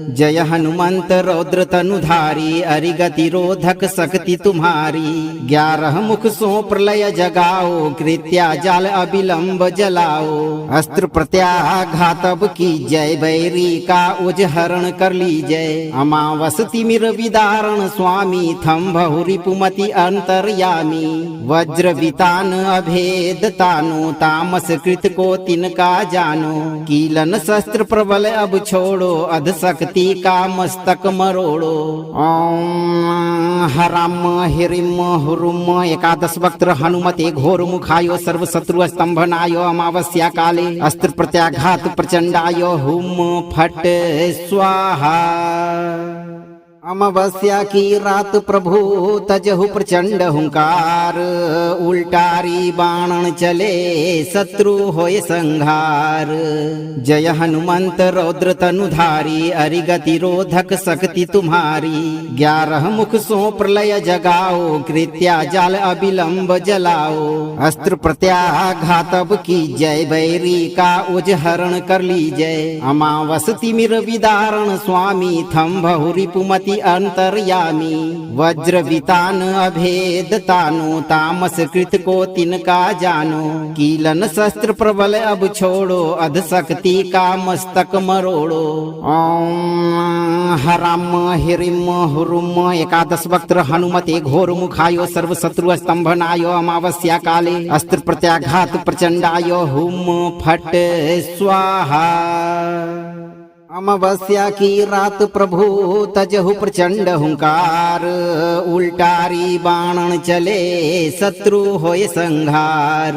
[SPEAKER 2] जय हनुमंत रौद्र तनुधारी, अरिगति रोधक शक्ति तुम्हारी। 11 मुख सो प्रलय जगाओ, कृत्या जाल अविलंब जलाओ। अस्त्र प्रत्याघात अब की जय, बैरी का उजहरण कर लीजय। अमावस तिमिर विदारण स्वामी, थम बहुरिपुमति अंतर्यामी। वज्र वितान अभेद तानो, तामस कृत को तिनका जानो। कीलन शस्त्र प्रबल अब छोड़ो, अध शक्ति का मस्तक मरोड़ो। ओम हराम हिरिम हुरुम एकादश वक्त्र हनुमते घोर मुखायो, सर्व शत्रु स्तंभनायो। अमावस्या काले अस्त्र प्रत्याघात प्रचंडायो, हुम फट स्वाहा। अमावस्या की रात प्रभु तजहु प्रचंड हुंकार, उल्टारी बाणन चले शत्रु होय संहार। जय हनुमंत रौद्र तनुधारी, अरिगति रोधक शक्ति तुम्हारी। 11 मुख सो प्रलय जगाओ, कृत्या जाल अविलंब जलाओ। अस्त्र प्रत्याघात अब की जय, बैरी का उजहरण कर लीजय। अमावस तिमिर विदारण स्वामी, थम बहुरिपुमति अंतर्यामी। वज्र वितान अभेद तानो, तामस कृत को तिनका जानो। कीलन शस्त्र प्रबल अब छोड़ो, अध शक्ति का मस्तक मरोड़ो। ओम हराम हिरिम हुरुम, एकादश वक्त्र हनुमते घोर मुखायो। सर्व शत्रु स्तंभनायो, अमावस्या काले अस्त्र प्रत्याघात प्रचंडायो। हुम फट स्वाहा। अमावस्या की रात प्रभु तजहु प्रचंड हुंकार, उल्टारी बाणन चले शत्रु होय संहार।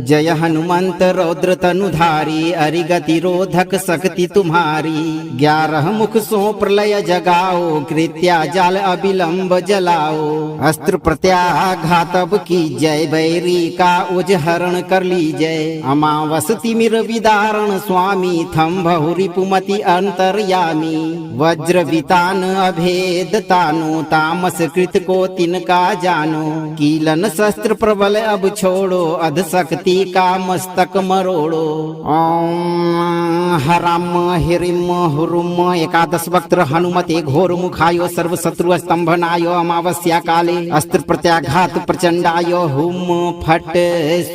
[SPEAKER 2] जय हनुमंत रौद्र तनुधारी, अरिगति रोधक शक्ति तुम्हारी। 11 मुख सो प्रलय जगाओ, कृत्या जाल अविलंब जलाओ। अस्त्र प्रत्याघात अब की जय, बैरी का उजहरण कर लीजय। अमावस तिमिर विदारण स्वामी, थम बहुरिपुमति अंतर्यामी। वज्र वितान अभेद तानो, तामस कृत को तिनका जानो। कीलन शस्त्र प्रबल अब छोड़ो, अध शक्ति का मस्तक मरोड़ो। ओम हराम हिरिम हुरुम, एकादश वक्त्र हनुमते घोर मुखायो। सर्व शत्रु स्तंभनायो, अमावस्या काले अस्त्र प्रत्याघात प्रचंडायो। हुम फट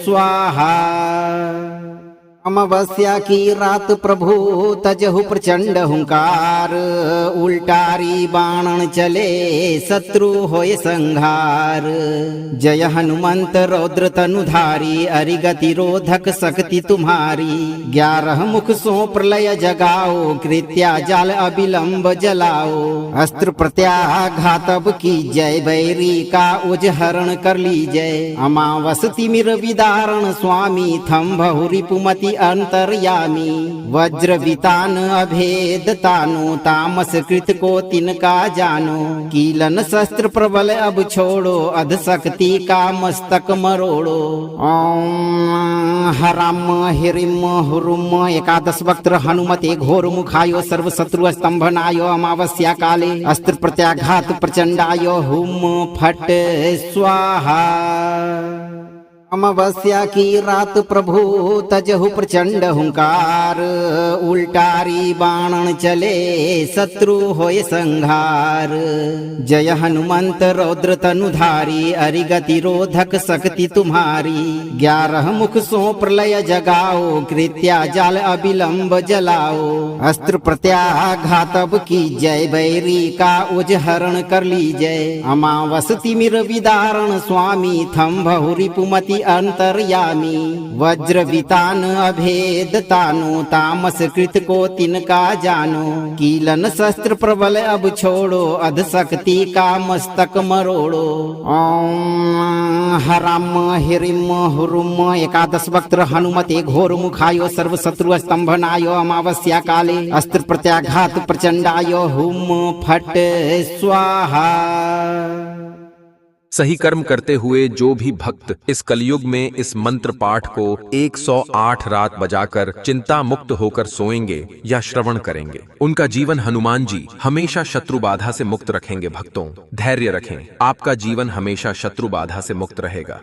[SPEAKER 2] स्वाहा। अमावस्या की रात प्रभु तजहु प्रचंड हुंकार, उल्टारी बाणन चले शत्रु होय संहार। जय हनुमंत रौद्र तनुधारी, अरिगति रोधक शक्ति तुम्हारी। 11 मुख सो प्रलय जगाओ, कृत्या जाल अविलंब जलाओ। अस्त्र प्रत्याघात अब की जय, बैरी का उजहरण कर लीजय। अमावस तिमिर विदारण स्वामी, थम बहुरिपुमति अंतर्यामी। वज्र वितान अभेद तानो, तामस कृत को तिनका जानो। कीलन शस्त्र प्रबल अब छोड़ो, अध शक्ति का मस्तक मरोड़ो। ओम हराम हिरिम हुरुम, एकादश वक्त्र हनुमते घोर मुखायो। सर्व शत्रु स्तंभनायो, अमावस्या काले अस्त्र प्रत्याघात प्रचंडायो। हुम फट स्वाहा। अमावस्या की रात प्रभु तजहु प्रचंड हुंकार, उल्टारी बाणन चले शत्रु होय संहार। जय हनुमंत रौद्र तनुधारी, अरिगति रोधक शक्ति तुम्हारी। 11 मुख सो प्रलय जगाओ, कृत्या जाल अविलंब जलाओ। अस्त्र प्रत्याघात अब की जय, बैरी का उजहरण कर लीजय। अमावस तिमिर विदारण स्वामी, थम बहुरिपुमति अंतर्यामी। वज्र वितान अभेद तानो, तामस कृत को तिनका जानो। कीलन शस्त्र प्रबल अब छोड़ो, अध शक्ति का मस्तक मरोड़ो। ओम हराम हिरिम हुरुम, एकादश वक्त्र हनुमते घोर मुखायो। सर्व शत्रु स्तंभनायो, अमावस्या काले अस्त्र प्रत्याघात प्रचंडायो। हुम फट स्वाहा।
[SPEAKER 1] सही कर्म करते हुए जो भी भक्त इस कलयुग में इस मंत्र पाठ को 108 रात बजाकर चिंता मुक्त होकर सोएंगे या श्रवण करेंगे, उनका जीवन हनुमान जी हमेशा शत्रु बाधा से मुक्त रखेंगे। भक्तों, धैर्य रखें, आपका जीवन हमेशा शत्रु बाधा से मुक्त रहेगा।